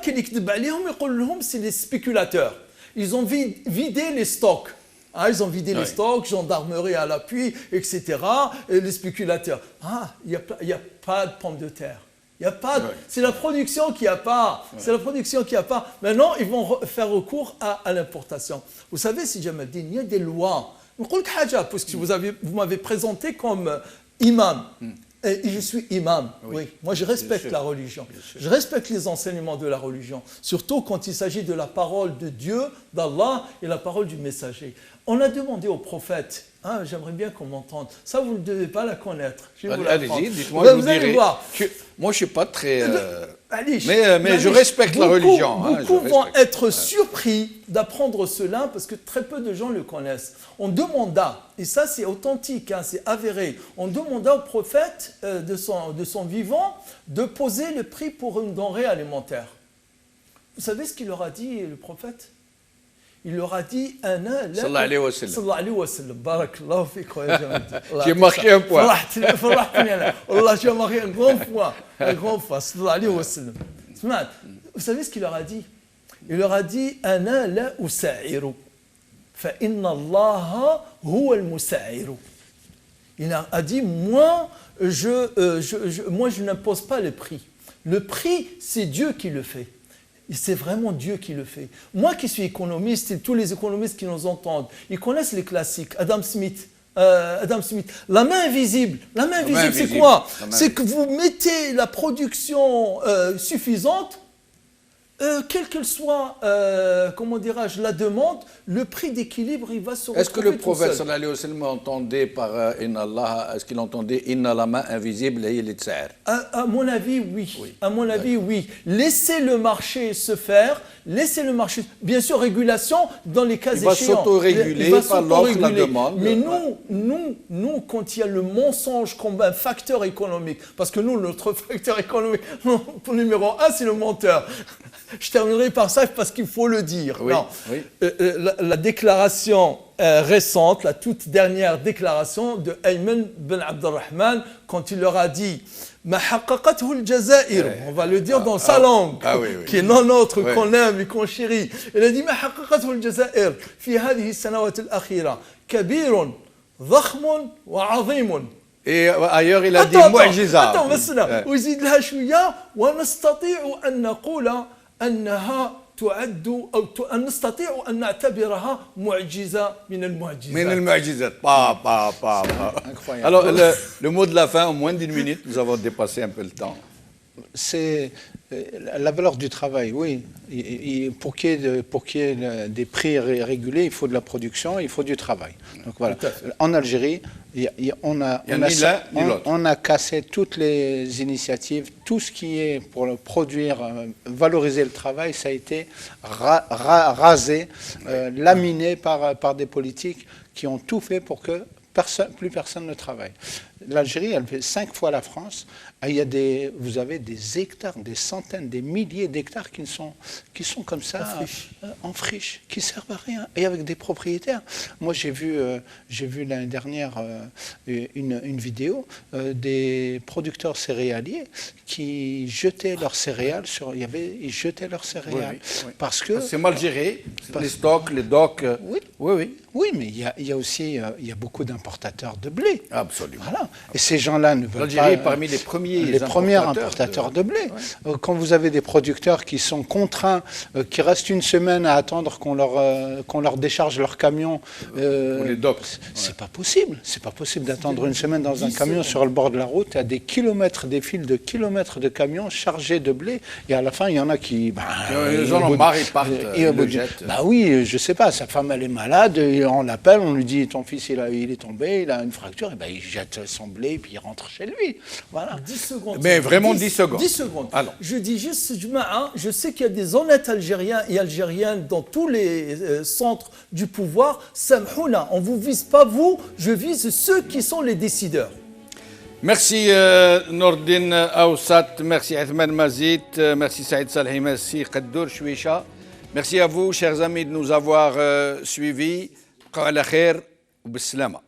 c'est les spéculateurs. Ils ont vidé les stocks. Ils ont vidé les stocks, gendarmerie à l'appui, etc. Et les spéculateurs. Il n'y a pas de pommes de terre. C'est la production qui n'a pas. C'est la production qui n'a pas. Maintenant, ils vont faire recours à l'importation. Vous savez, si Jamaldine, il y a des lois. Parce que vous m'avez présenté comme imam. Et je suis imam, oui. Moi, je respecte la religion. Je respecte les enseignements de la religion, surtout quand il s'agit de la parole de Dieu, d'Allah et la parole du messager. On a demandé au prophète, j'aimerais bien qu'on m'entende. Ça, vous ne devez pas la connaître.
Allez-y, dites-moi, vous allez voir. Moi, je ne suis pas très... mais je respecte la religion.
Beaucoup vont être surpris d'apprendre cela parce que très peu de gens le connaissent. On demanda, et ça c'est authentique, c'est avéré, on demanda au prophète de son vivant de poser le prix pour une denrée alimentaire. Vous savez ce qu'il leur a dit, le prophète? Il leur a dit
Sallallahu alayhi wa sallam.
Sallallahu alayhi wa sallam. Barakallahu fikum ya Jamaldine.
J'ai marqué un point.
Allah, j'ai marqué un grand point. Un grand point. Sallallahu alayhi wa sallam. Vous savez ce qu'il leur a dit? Il leur a dit Ana la usa'iru. فإن الله هو المسعر. Il a dit, moi, je n'impose pas le prix. Le prix, c'est Dieu qui le fait. C'est vraiment Dieu qui le fait. Moi qui suis économiste, et tous les économistes qui nous entendent, ils connaissent les classiques. Adam Smith. La main invisible. La main invisible, c'est quoi? C'est que vous mettez la production suffisante, quelle qu'elle soit, comment dirais-je, la demande, le prix d'équilibre, il va se retrouver.
Est-ce que le prophète sallallahu alayhi wa sallam entendait par Inna Allah, est-ce qu'il entendait Inna la main invisible et il est tsar?
À mon avis, oui. À mon avis, oui. Laissez le marché se faire, laissez le marché. Bien sûr, régulation dans les cas échéants.
Il va s'auto-réguler par l'offre, la demande.
Mais nous, quand il y a le mensonge comme un facteur économique, parce que nous, notre facteur économique, numéro 1, c'est le menteur. Je terminerai par ça parce qu'il faut le dire.
Oui,
non.
Oui.
La déclaration récente, la toute dernière déclaration de Ayman Ben Abdelrahman, quand il leur a dit Ma haqqaqathu al-Jazair, on va le dire dans sa langue, qui est non autre, qu'on aime et qu'on chérit. Il a dit Ma haqqaqathu al-Jazair, fi hadhihi as-sanawat al-akhira, kabirun, dhakhmun wa 'azimun.
Et ailleurs, il a dit mu'jiza.
Attends, maintenant, وزيد لها شوية ونستطيع أن نقول أنها تعد أو أن نستطيع أن نعتبرها معجزة من المعجزات.
من المعجزات. Incroyable. Alors, le mot de la fin, en moins d'une minute, nous avons dépassé un peu le temps.
C'est la valeur du travail, oui. Pour qu'il y ait des prix régulés, il faut de la production, il faut du travail. Donc voilà. En Algérie, on a cassé toutes les initiatives, tout ce qui est pour produire, valoriser le travail, ça a été rasé, laminé par des politiques qui ont tout fait pour que plus personne ne travaille. L'Algérie, elle fait 5 fois la France. Vous avez des hectares, des centaines, des milliers d'hectares qui sont comme ça, en friche, qui ne servent à rien, et avec des propriétaires. Moi, j'ai vu l'année dernière une vidéo des producteurs céréaliers qui jetaient leurs céréales ils jetaient leurs céréales.
Oui.
Parce que
c'est mal géré, les stocks, les docks.
Oui, mais il y a aussi beaucoup d'importateurs de blé.
Absolument.
Voilà. Et ces gens-là ne veulent pas...
L'Algérie est parmi les premiers
importateurs de blé. Ouais. Quand vous avez des producteurs qui sont contraints, qui restent une semaine à attendre qu'on leur décharge leur camion,
les docks.
C'est pas possible. C'est pas possible d'attendre une semaine dans un camion sur le bord de la route. Il y a des kilomètres, des files de kilomètres de camions chargés de blé. Et à la fin, il y en a qui...
ils en ont marre, ils partent, ils le jettent.
Oui, je sais pas. Sa femme, elle est malade. On l'appelle, on lui dit ton fils, il est tombé, il a une fracture. Et il jette son blé et puis il rentre chez lui. Voilà.
10 secondes.
Mais vraiment 10 secondes.
10 secondes.
Alors.
Je dis juste, je sais qu'il y a des honnêtes Algériens et Algériennes dans tous les centres du pouvoir. Samhouna, on ne vous vise pas vous, je vise ceux qui sont les décideurs.
Merci Nordine Aoussat, merci Athman Mazid, merci Saïd Salhi, merci Kaddour Chouicha. Merci à vous, chers amis, de nous avoir suivis. Qa'ala khair ou bissalama.